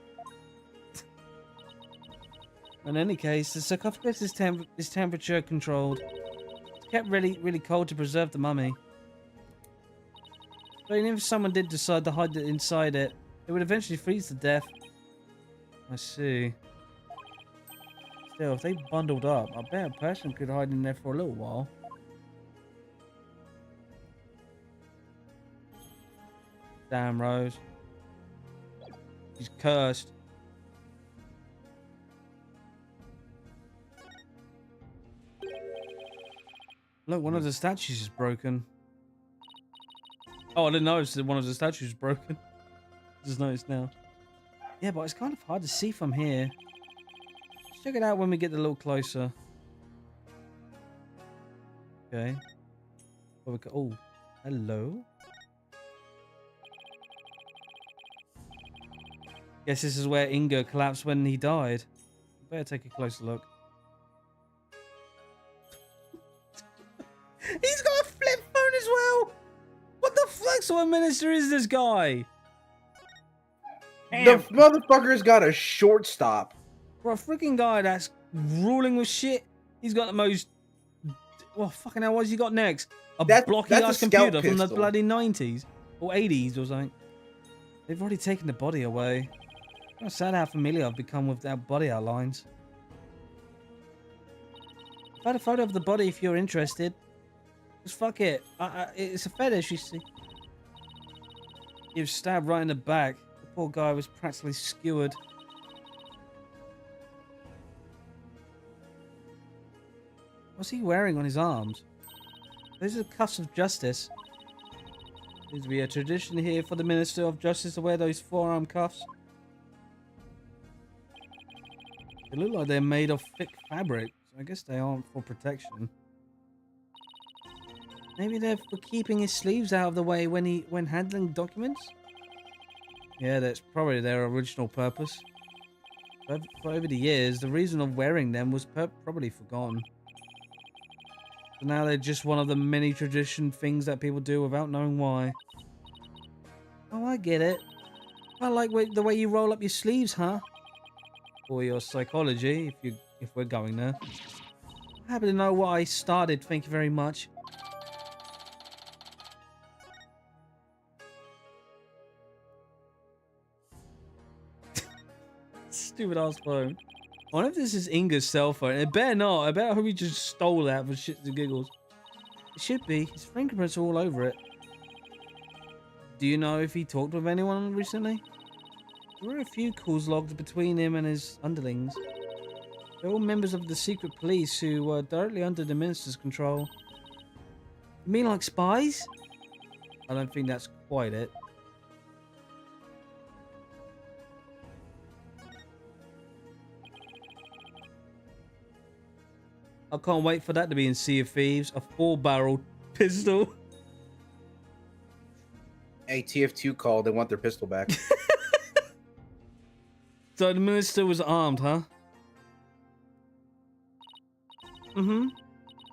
In any case, the sarcophagus is temperature controlled. It's kept really cold to preserve the mummy. But even if someone did decide to hide it inside it, it would eventually freeze to death. I see. Still, if they bundled up, I bet a person could hide in there for a little while. Damn, Rose. She's cursed. Look, one of the statues is broken. Oh, I didn't notice that one of the statues is broken. Just noticed now. Yeah, but it's kind of hard to see from here. Let's check it out when we get a little closer. Okay. Oh, hello. Guess this is where Inga collapsed when he died. Better take a closer look. He's got a flip phone as well! What the fuck sort of minister is this guy? The motherfucker's got a shortstop. For a freaking guy that's ruling with shit, he's got the most... Well, fucking hell, what's he got next? That's blocky a ass scout computer from the pistol. bloody 90s. Or 80s or something. They've already taken the body away. It's sad how familiar I've become with our body outlines. I've had a photo of the body if you're interested. Just fuck it. It's a fetish, you see. He was stabbed right in the back. The poor guy was practically skewered. What's he wearing on his arms? These are cuffs of justice. Seems to be a tradition here for the Minister of Justice to wear those forearm cuffs. They look like they're made of thick fabric, so I guess they aren't for protection. Maybe they're for keeping his sleeves out of the way when handling documents? Yeah, that's probably their original purpose. But for over the years, the reason of wearing them was probably forgotten. So now they're just one of the many tradition things that people do without knowing why. Oh, I get it. I like the way you roll up your sleeves, huh? Or your psychology, if we're going there. I happen to know what I started, thank you very much. Stupid ass phone. I wonder if this is Inga's cell phone. It better not. I bet I hope he just stole that for shits and giggles. It should be. His fingerprints are all over it. Do you know if he talked with anyone recently? There were a few calls logged between him and his underlings. They're all members of the secret police who were directly under the minister's control. You mean like spies? I don't think that's quite it. I can't wait for that to be in Sea of Thieves. A 4-barrel pistol. Hey, TF2 called. They want their pistol back. So the minister was armed, huh? Mm-hmm.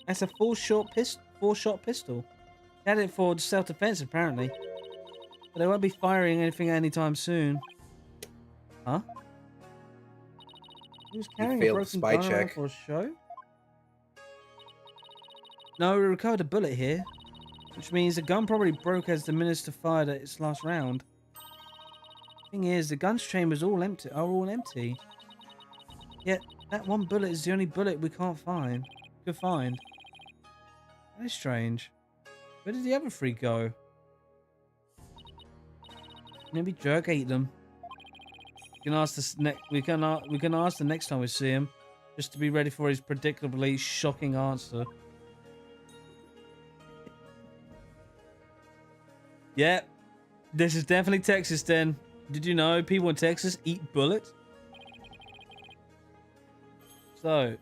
That's a four-shot pistol. They had it for self-defense, apparently. But they won't be firing anything anytime soon. Huh? He was carrying a failed the broken spy gun check. for a show? No, we recovered a bullet here. Which means the gun probably broke as the minister fired at its last round. Thing is, the gun's chambers are all empty. Yet, that one bullet is the only bullet we could find. That is strange. Where did the other three go? Maybe Jerk ate them. We can ask the next time we see him, just to be ready for his predictably shocking answer. Yeah, this is definitely Texas then. Did you know people in Texas eat bullets? So,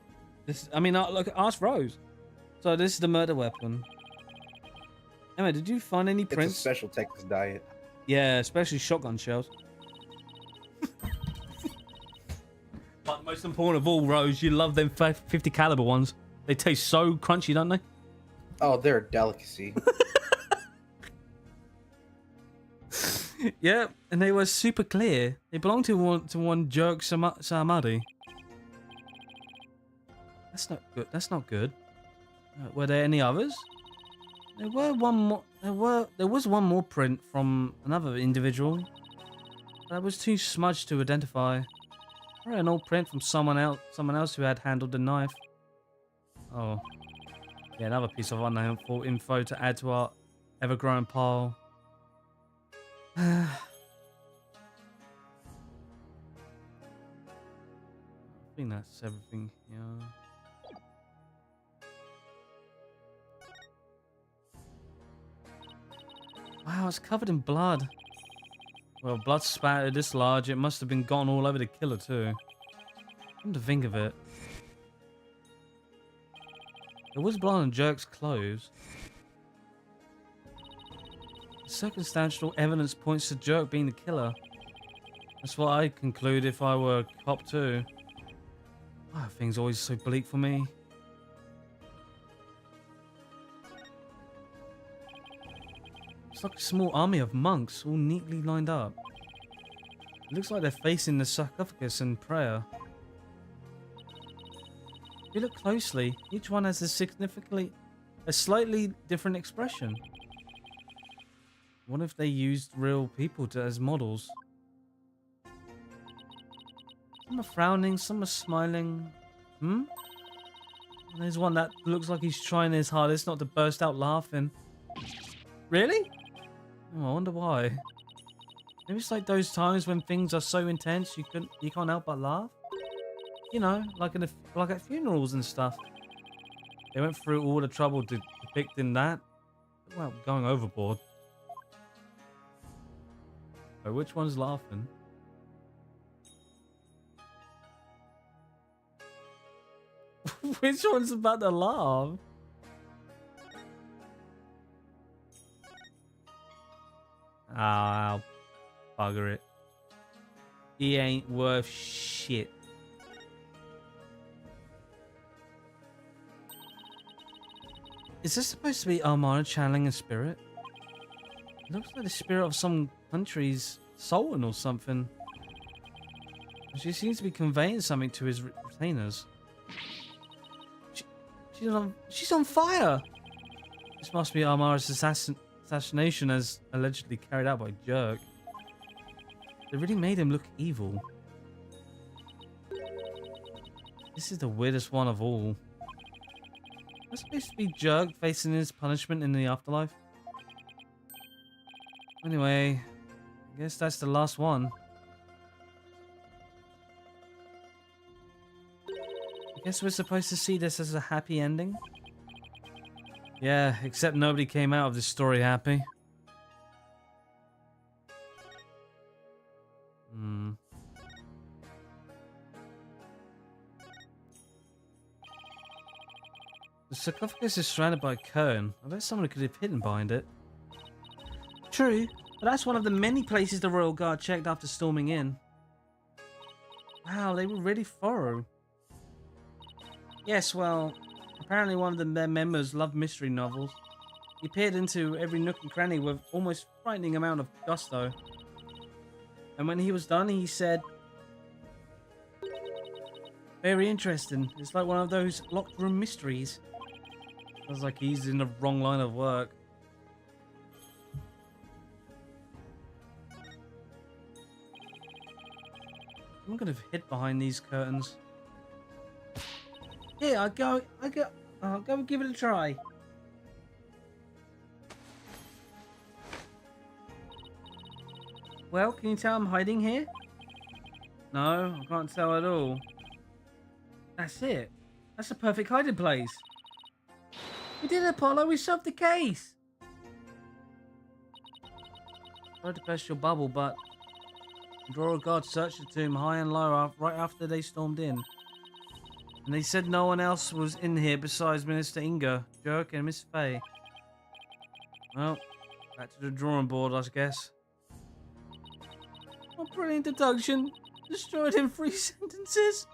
look, ask Rose. So this is the murder weapon. Emma, did you find any It's a prints? special Texas diet. Yeah, especially shotgun shells. But most important of all, Rose, you love them 50 caliber ones. They taste so crunchy, don't they? Oh, they're a delicacy. Yeah, and they were super clear. They belonged to one Jerk Samadhi. That's not good. That's not good. Were there any others? There were one more. There was one more print from another individual. That was too smudged to identify. Or an old print from someone else who had handled the knife. Oh, yeah, another piece of unhelpful info to add to our ever-growing pile. I think that's everything. Yeah. Wow, it's covered in blood. Well, blood spattered this large, it must have been gone all over the killer too. Come to think of it. There was blood on Jerk's clothes. Circumstantial evidence points to Jerk being the killer. That's what I'd conclude if I were a cop too. Oh, things always so bleak for me. It's like a small army of monks, all neatly lined up. It looks like they're facing the sarcophagus in prayer. If you look closely, each one has a slightly different expression. What if they used real people as models? Some are frowning, some are smiling. There's one that looks like he's trying his hardest not to burst out laughing. Really? Oh, I wonder why. Maybe it's like those times when things are so intense you can't help but laugh. You know, like at funerals and stuff. They went through all the trouble depicting that. Well, going overboard. Oh, which one's laughing? Which one's about to laugh? Ah, bugger it. He ain't worth shit. Is this supposed to be Armara channeling a spirit? It looks like the spirit of some country's sultan or something. She seems to be conveying something to his retainers. She's on fire! This must be Armara's assassination as allegedly carried out by Jerk. They really made him look evil. This is the weirdest one of all. Was it supposed to be Jerk facing his punishment in the afterlife? Anyway, I guess that's the last one. I guess we're supposed to see this as a happy ending? Yeah, except nobody came out of this story happy. The sarcophagus is surrounded by a curtain. I bet someone could have hidden behind it. True, but that's one of the many places the Royal Guard checked after storming in. Wow, they were really thorough. Yes, well, Apparently one of their members loved mystery novels. He peered into every nook and cranny with almost frightening amount of gusto. And when he was done, he said, "Very interesting. It's like one of those locked room mysteries." Sounds like he's in the wrong line of work. I'm gonna hid behind these curtains. Here, I'll go give it a try. Well, can you tell I'm hiding here? No, I can't tell at all. That's it. That's a perfect hiding place. We did it, Apollo. We solved the case. Sorry to burst your bubble, but the Royal Guard searched the tomb high and low right after they stormed in. And they said no one else was in here besides Minister Inga, Jerk, and Miss Faye. Well, back to the drawing board, I guess. Oh, brilliant deduction. Destroyed in 3 sentences.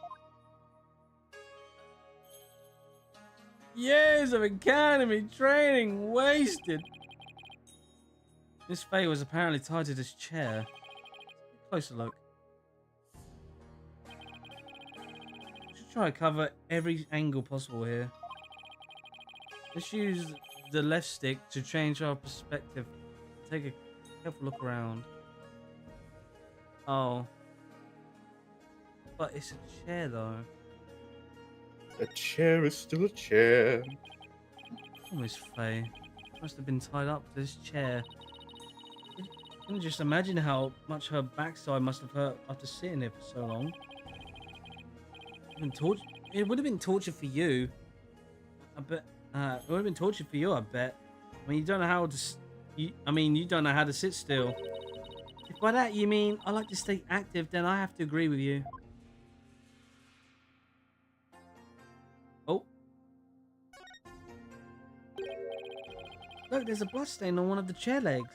Years of academy training wasted. Miss Faye was apparently tied to this chair. Closer look. Should try to cover every angle possible here. Let's use the left stick to change our perspective. Take a careful look around. Oh. But it's a chair though. A chair is still a chair. Oh, Miss Faye. Must have been tied up to this chair. I can just imagine how much her backside must have hurt after sitting here for so long. It would have been torture for you. I bet. It would have been torture for you. I bet. I mean, you don't know how to. You don't know how to sit still. If by that you mean I like to stay active, then I have to agree with you. Oh. Look, there's a blood stain on one of the chair legs.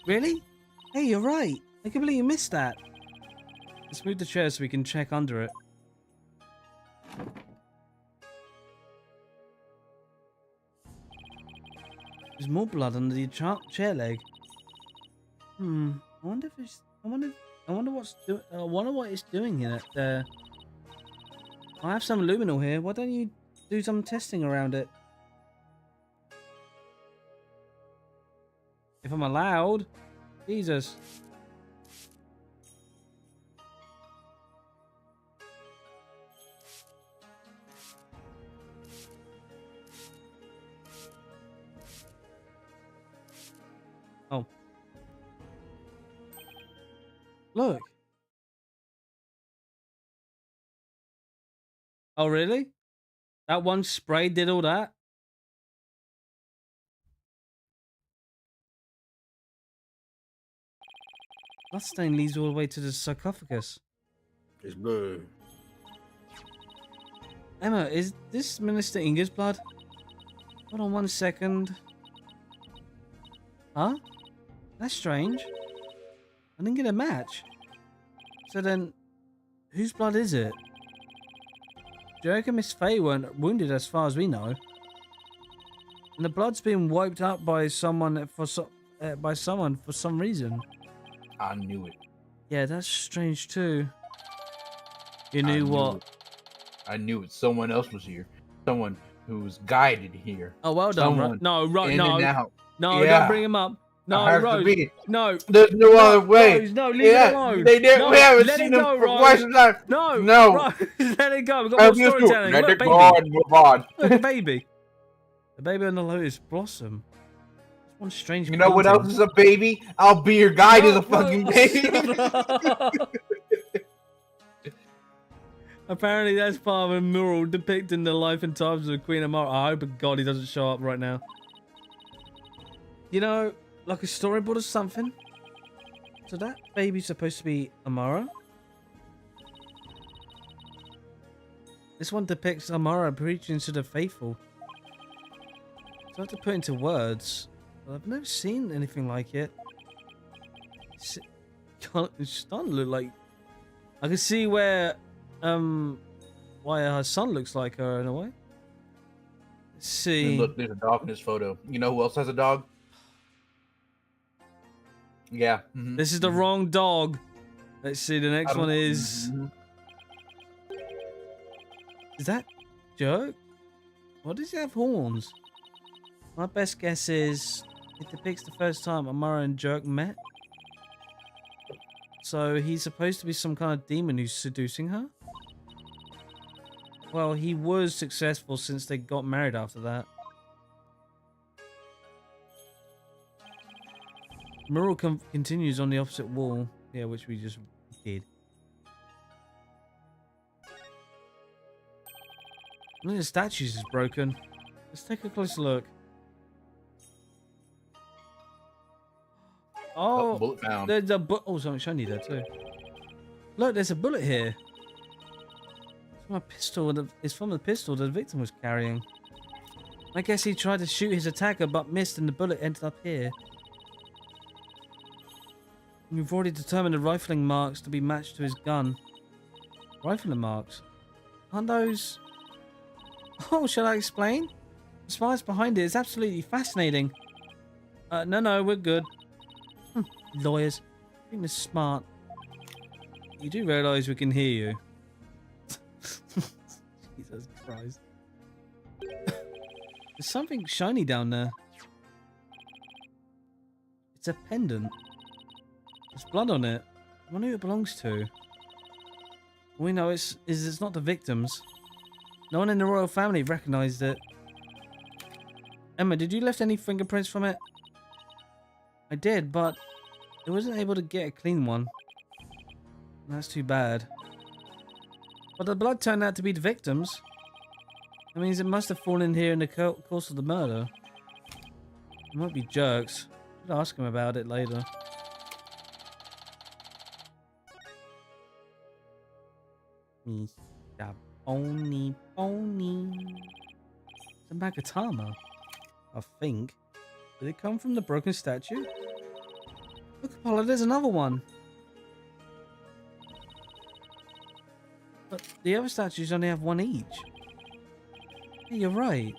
Really? Hey, you're right. I completely missed that. Let's move the chair so we can check under it. There's more blood under the chair leg. I wonder if it's. I wonder what it's doing in it there. I have some luminol here. Why don't you do some testing around it? If I'm allowed. Jesus. Oh. Look. Oh, really? That one spray did all that? Bloodstain leads all the way to the sarcophagus. It's blue. Emma, is this Minister Inga's blood? Hold on 1 second. Huh? That's strange. I didn't get a match. So then, whose blood is it? Jericho and Miss Faye weren't wounded as far as we know. And the blood's been wiped out by someone for some reason. I knew it. Yeah, that's strange too. You knew what? I knew it. Someone else was here. Someone who was guided here. Oh, well done, Someone right? No, right, in no. and out. No, Yeah. don't bring him up. No, It has to Rose. be. No. There's no other way. Rose, no, leave it alone. They didn't. No, We haven't let seen it them go, for Rose. quite some time. No. No. Rose, let it go. We've got more storytelling. Let Look, it baby. go and move on. Look, a baby. The baby on the lotus blossom. It's one strange You know what painting. else is a baby? I'll be your guide as a No, fucking no. baby. Apparently that's part of a mural depicting the life and times of Queen Amara. I hope to God he doesn't show up right now. You know, like a storyboard or something. So that baby's supposed to be Amara? This one depicts Amara preaching to the faithful. So I have to put into words. But I've never seen anything like it. It's starting to look like... I can see where why her son looks like her in a way. Let's And see. look, there's a dog in this photo. You know who else has a dog? Yeah. Mhm. This is the wrong dog. Let's see. The next one is. Mhm. Is that Jerk? Why does he have horns? My best guess is it depicts the first time Amara and Jerk met. So he's supposed to be some kind of demon who's seducing her? Well, he was successful since they got married after that. Mural continues on the opposite wall. Yeah, which we just did. One of the statues is broken. Let's take a closer look. Oh, Oh, bullet found. there's a oh, something shiny there too. Look, there's a bullet here. It's from a pistol. It's from the pistol the victim was carrying. I guess he tried to shoot his attacker but missed, and the bullet ended up here. We've already determined the rifling marks to be matched to his gun. Rifling marks? Aren't those? Oh, shall I explain? The science behind it is absolutely fascinating. No, we're good. Lawyers. I think they're smart. You do realise we can hear you. Jesus Christ. There's something shiny down there. It's a pendant. There's blood on it. I wonder who it belongs to. All we know it's not the victims. No one in the royal family recognised it. Emma, did you left any fingerprints from it? I did, but I wasn't able to get a clean one. That's too bad. But the blood turned out to be the victims. That means it must have fallen here in the course of the murder. It might be jerks. Should ask him about it later. Mr. Pony. It's a Magatama, I think. Did it come from the broken statue? Look, Apollo, there's another one. But the other statues only have one each. Yeah, you're right.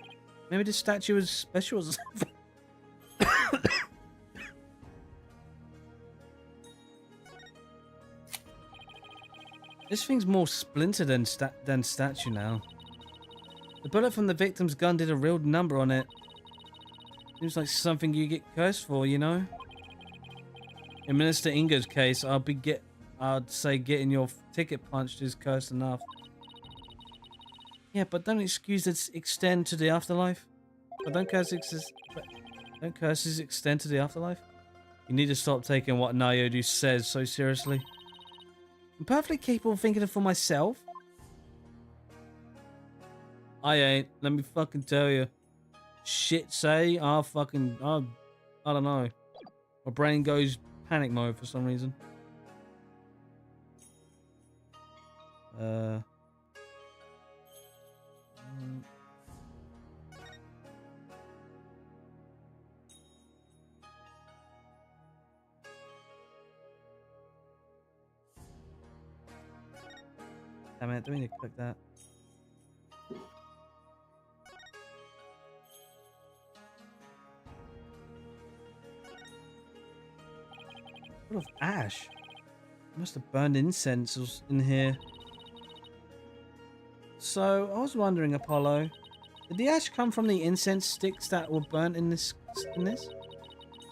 Maybe this statue is special or something. This thing's more splintered than statue now. The bullet from the victim's gun did a real number on it. Seems like something you get cursed for, you know? In Minister Ingo's case, I'd say getting your ticket punched is cursed enough. Yeah, but don't excuses extend to the afterlife. But don't curses extend to the afterlife. You need to stop taking what Nayodu says so seriously. I'm perfectly capable of thinking it for myself. I ain't. Let me fucking tell you. Shit say, I don't know. My brain goes panic mode for some reason. Damn it, do we need to click that? What of ash? Must have burned incense in here. So, I was wondering, Apollo, did the ash come from the incense sticks that were burnt in this?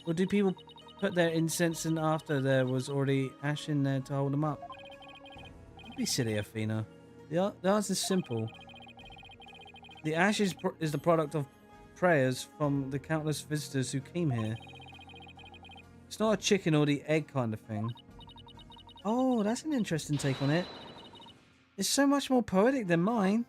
Or do people put their incense in after there was already ash in there to hold them up? Don't be silly, Athena. The answer is simple. The ash is the product of prayers from the countless visitors who came here. It's not a chicken or the egg kind of thing. Oh, that's an interesting take on it. It's so much more poetic than mine.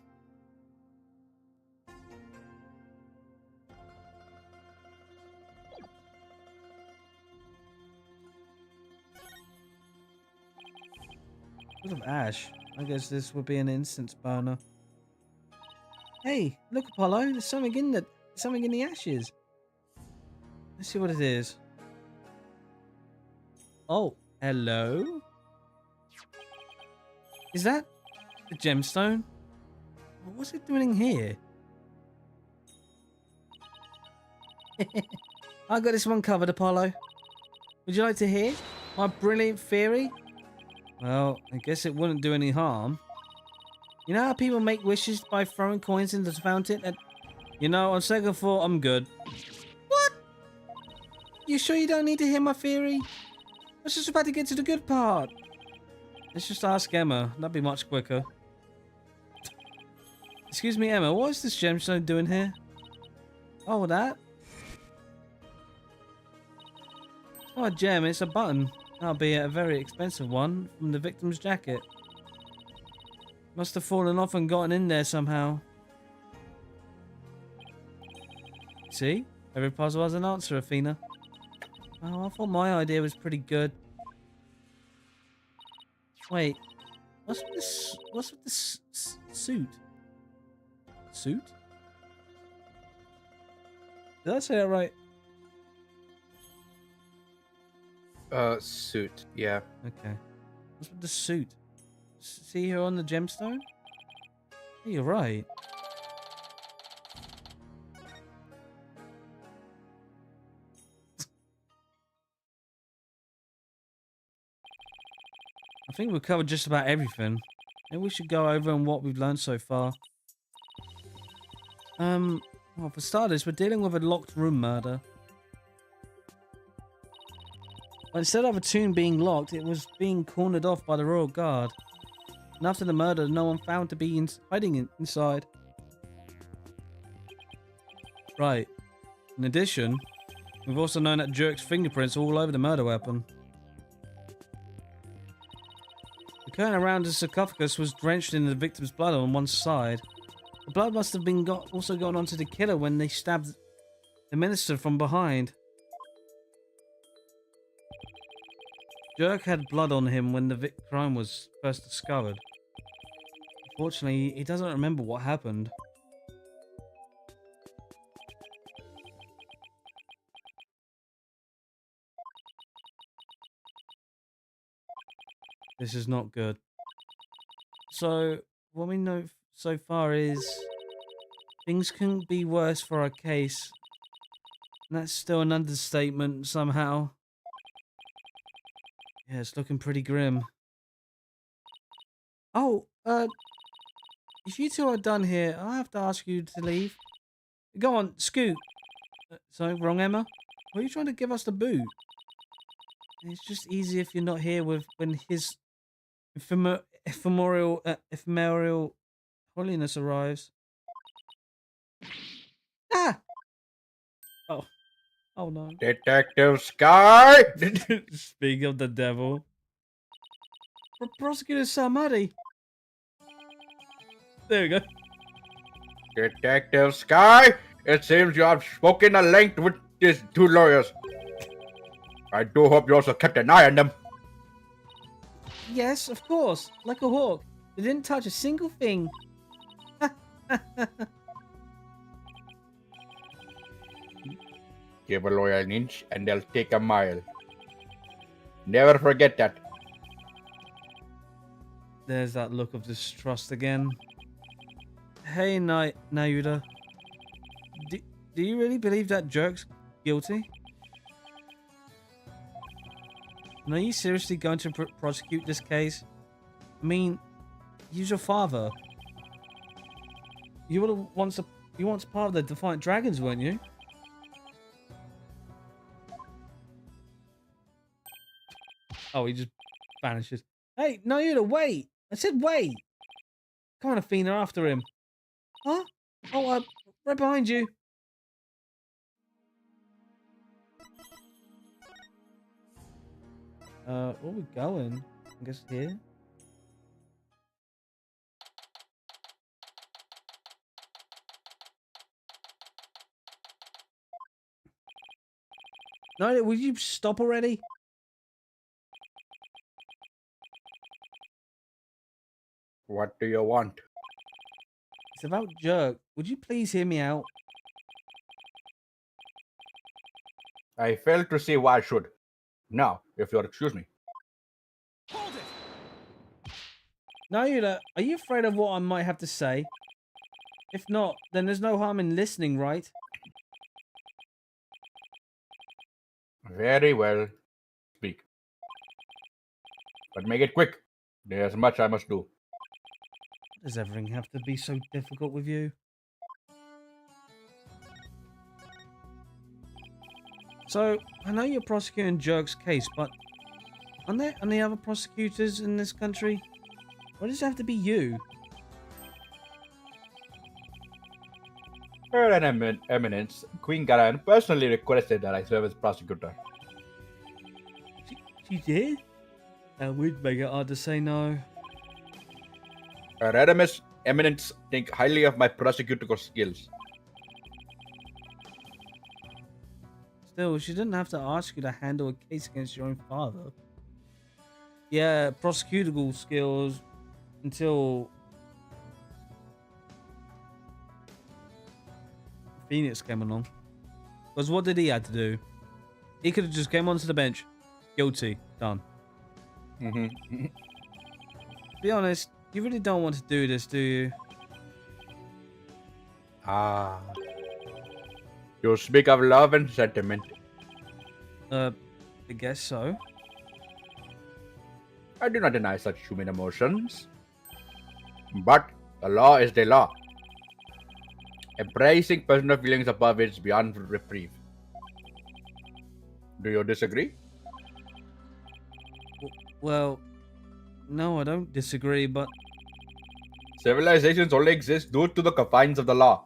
Look of ash. I guess this would be an incense burner. Hey, look, Apollo. There's something in the ashes. Let's see what it is. Oh, hello. Is that a gemstone? What's it doing in here? I got this one covered, Apollo. Would you like to hear my brilliant theory? Well, I guess it wouldn't do any harm. You know how people make wishes by throwing coins into the fountain? And, you know, on second thought, I'm good. What? You sure you don't need to hear my theory? I was just about to get to the good part. Let's just ask Emma. That'd be much quicker. Excuse me, Emma, what is this gemstone doing here? Oh, that? It's not a gem, it's a button. That'll be a very expensive one from the victim's jacket. Must have fallen off and gotten in there somehow. See? Every puzzle has an answer, Athena. Oh, I thought my idea was pretty good. Wait. What's with this suit? Suit? Did I say that right? Suit. Yeah. Okay. What's with the suit? See her on the gemstone? Yeah, you're right. I think we've covered just about everything. Maybe we should go over on what we've learned so far. Well, for starters, we're dealing with a locked room murder. But instead of a tomb being locked, it was being cornered off by the Royal Guard. And after the murder, no one found to be hiding inside. Right. In addition, we've also known that Jerk's fingerprints are all over the murder weapon. The curtain around the sarcophagus was drenched in the victim's blood on one side. The blood must have been also gone onto the killer when they stabbed the minister from behind. Jerk had blood on him when the crime was first discovered. Unfortunately, he doesn't remember what happened. This is not good. So, what we know so far is things couldn't be worse for our case. And that's still an understatement somehow. Yeah, it's looking pretty grim. Oh, if you two are done here, I'll have to ask you to leave. Go on, scoot. Sorry, wrong Emma? Why are you trying to give us the boot? It's just easy if you're not here when his ephemeral holiness arrives. Ah! Oh. Oh no. Detective Sky! Speak of the devil. Prosecutor Samadi. There we go. Detective Sky, it seems you have spoken at length with these two lawyers. I do hope you also kept an eye on them. Yes, of course. Like a hawk. They didn't touch a single thing. Give a lawyer an inch and they'll take a mile. Never forget that. There's that look of distrust again. Hey, Nayuda. Do you really believe that Jerk's guilty? And are you seriously going to prosecute this case? I mean, he's your father. You were once part of the Defiant Dragons, weren't you? Oh, he just vanishes. Hey, Nayuda, wait! I said wait! Come on, Athena, after him. Huh? Oh, right behind you. Where are we going? I guess here. No, will you stop already? What do you want? It's about Jerk. Would you please hear me out? I fail to see why I should. Now, if you'll excuse me. Nayuda, are you afraid of what I might have to say? If not, then there's no harm in listening, right? Very well. Speak. But make it quick. There's much I must do. Does everything have to be so difficult with you? So, I know you're prosecuting Jerk's case, but aren't there any other prosecutors in this country? Why does it have to be you? Her Eminence, Queen Garan, personally requested that I serve as prosecutor. She did? That would make it hard to say no. Her Eminence think highly of my prosecutorial skills. Still, she didn't have to ask you to handle a case against your own father. Yeah, prosecutable skills until Phoenix came along. Because what did he have to do? He could have just came onto the bench. Guilty. Done. Mm-hmm. Be honest, you really don't want to do this, do you? Ah. You speak of love and sentiment. I guess so. I do not deny such human emotions. But the law is the law. Embracing personal feelings above it is beyond reprieve. Do you disagree? Well, no, I don't disagree, but Civilizations only exist due to the confines of the law.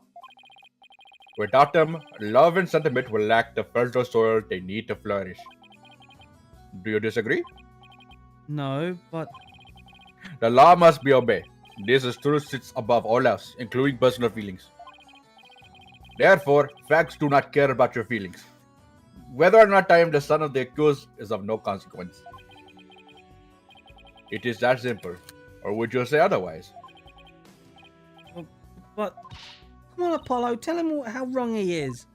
Without them, love and sentiment will lack the fertile soil they need to flourish. Do you disagree? no, but The law must be obeyed. This is truth sits above all else, including personal feelings. Therefore, facts do not care about your feelings. Whether or not I am the son of the accused is of no consequence. It is that simple. Or would you say otherwise? But come on, Apollo, tell him how wrong he is.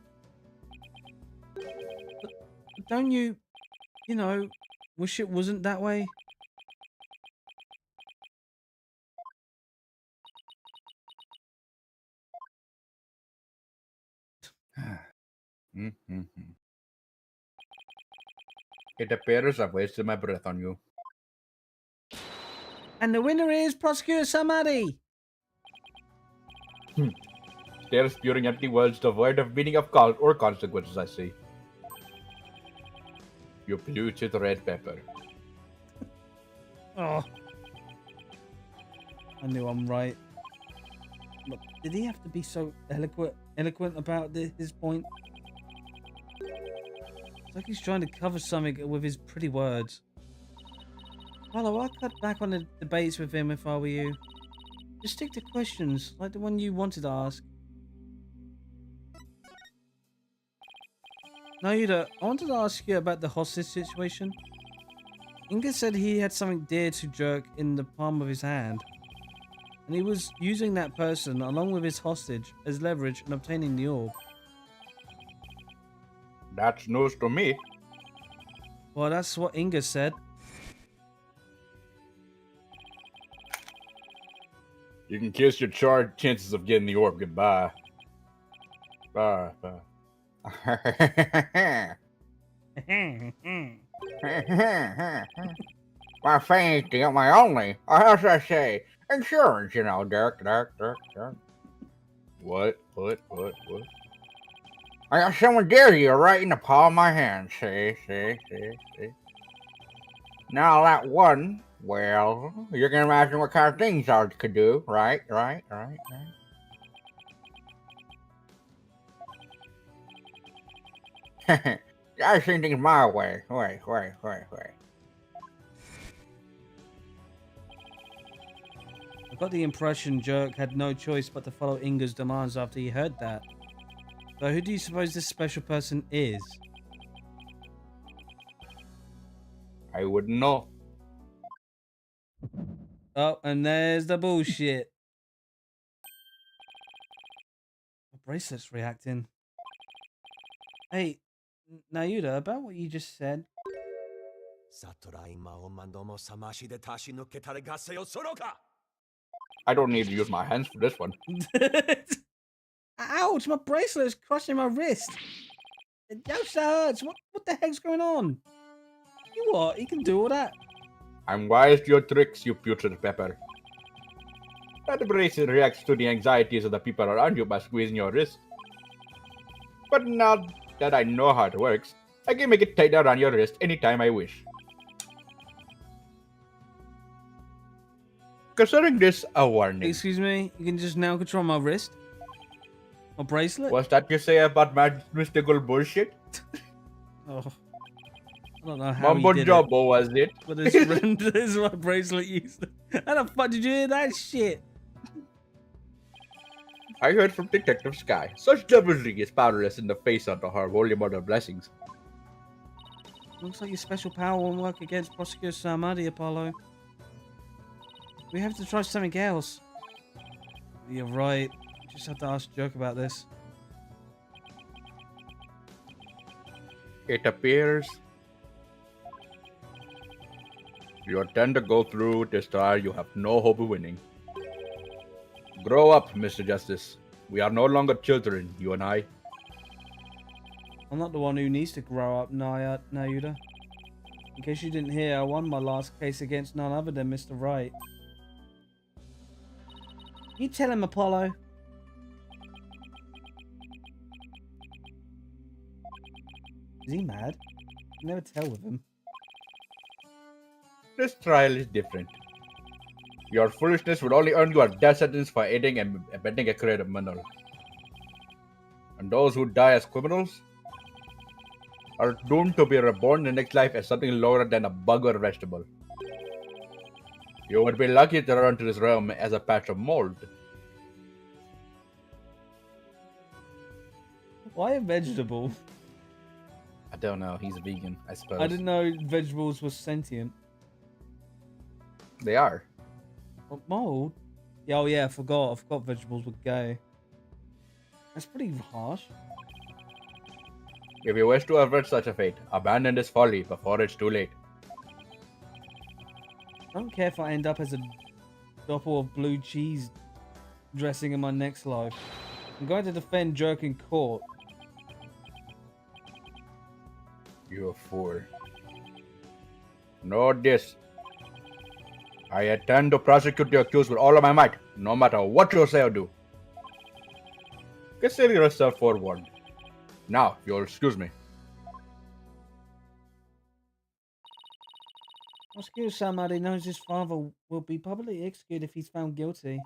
But don't you wish it wasn't that way? It appears I've wasted my breath on you. And the winner is Prosecutor Samadi. Still spewing empty words devoid of meaning of cause or consequences, I see. You polluted red pepper. Oh, I knew I'm right. But did he have to be so eloquent about his point? It's like he's trying to cover something with his pretty words. Well, I'd cut back on the debates with him if I were you. Just stick to questions like the one you wanted to ask. Now, Yuda, I wanted to ask you about the hostage situation. Inga said he had something dear to Jerk in the palm of his hand. And he was using that person along with his hostage as leverage in obtaining the orb. That's news to me. Well, that's what Inga said. You can kiss your charred chances of getting the orb goodbye. Bye. My fan's my only, or how should I say, insurance, Dirk. What? I got someone dear to you right in the palm of my hand, see? Now that one, well, you can imagine what kind of things I could do, right? I see things my way. Wait. I got the impression Jerk had no choice but to follow Inga's demands after he heard that. So who do you suppose this special person is? I wouldn't know. Oh, and there's the bullshit. My bracelet's reacting. Hey, Nayuda, about what you just said. I don't need to use my hands for this one. Ouch, my bracelet is crushing my wrist. It just hurts. What the heck's going on? You what? You can do all that. I'm wise to your tricks, you putrid pepper. That bracelet reacts to the anxieties of the people around you by squeezing your wrist. But now that I know how it works, I can make it tighter around your wrist anytime I wish. Considering this a warning. Excuse me, you can just now control my wrist? My bracelet? What's that you say about my mystical bullshit? Oh, I don't know how Mumbo you did it. jumbo, was it? But this is my bracelet used. How the fuck did you hear that shit? I heard from Detective Sky. Such devilry is powerless in the face of her Holy Mother blessings. Looks like your special power won't work against Prosecutor Samadi, Apollo. We have to try something else. You're right. Just have to ask Jerk about this. It appears you intend to go through this trial, you have no hope of winning. Grow up, Mr. Justice. We are no longer children, you and I. I'm not the one who needs to grow up, Nayuda. In case you didn't hear, I won my last case against none other than Mr. Wright. You tell him, Apollo. Is he mad? I can never tell with him. This trial is different. Your foolishness would only earn you a death sentence for aiding and abetting a criminal. And those who die as criminals are doomed to be reborn in the next life as something lower than a bug or a vegetable. You would be lucky to run to this realm as a patch of mold. Why a vegetable? I don't know. He's a vegan, I suppose. I didn't know vegetables were sentient. They are. What, mold? Yeah, oh yeah, I forgot vegetables were gay. That's pretty harsh. If you wish to avert such a fate, abandon this folly before it's too late. I don't care if I end up as a doppel of blue cheese dressing in my next life. I'm going to defend Jerk in court. You a fool. Know this. I intend to prosecute the accused with all of my might, no matter what you say or do. Consider yourself forewarned. Now, if you'll excuse me. Prosecutor Samadi knows his father will be publicly executed if he's found guilty.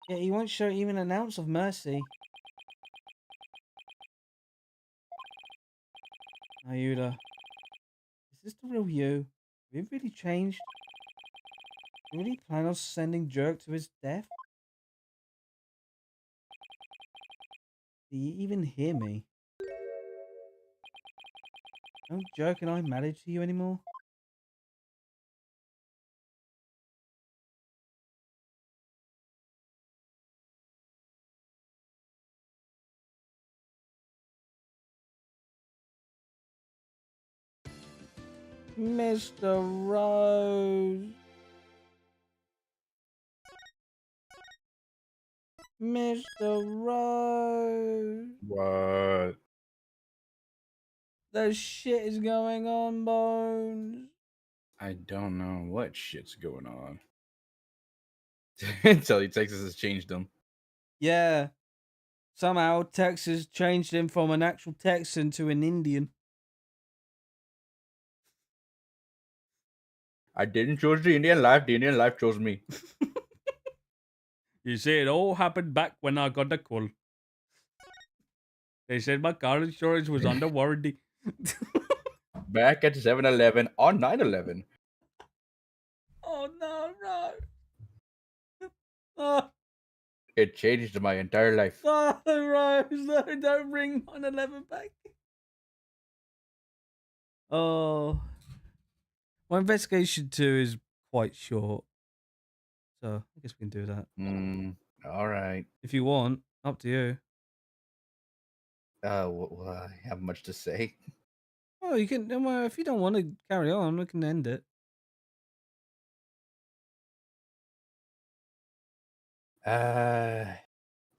Yet he won't show even an ounce of mercy. Ayuda, is this the real you? Have you really changed? You really plan on sending Jerk to his death? Do you even hear me? Don't Jerk and I matter to you anymore? Mr. Rose. Mr. Rose. What? The shit is going on, Bones. I don't know what shit's going on. Until Texas has changed them. Yeah. Somehow Texas changed him from an actual Texan to an Indian. I didn't choose the Indian life chose me. You see, it all happened back when I got the call. They said my car insurance was under warranty. Back at 7-Eleven on 9/11. Oh no, no. Oh, It changed my entire life. no, Rose, no, don't bring 9/11 back. Oh. My investigation 2 is quite short. So, I guess we can do that. All right. If you want, up to you. Well, I have much to say. Oh, you can. Well, if you don't want to carry on, we can end it.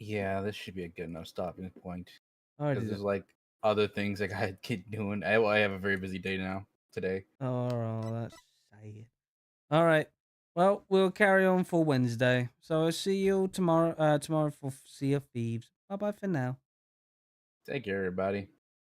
Yeah, this should be a good enough stopping point. Alrighty Because then. there's like other things I gotta keep doing. I have a very busy day now today. Oh, that's sad. All right. Well, we'll carry on for Wednesday. So I'll see you tomorrow. Tomorrow for Sea of Thieves. Bye bye for now. Take care, everybody.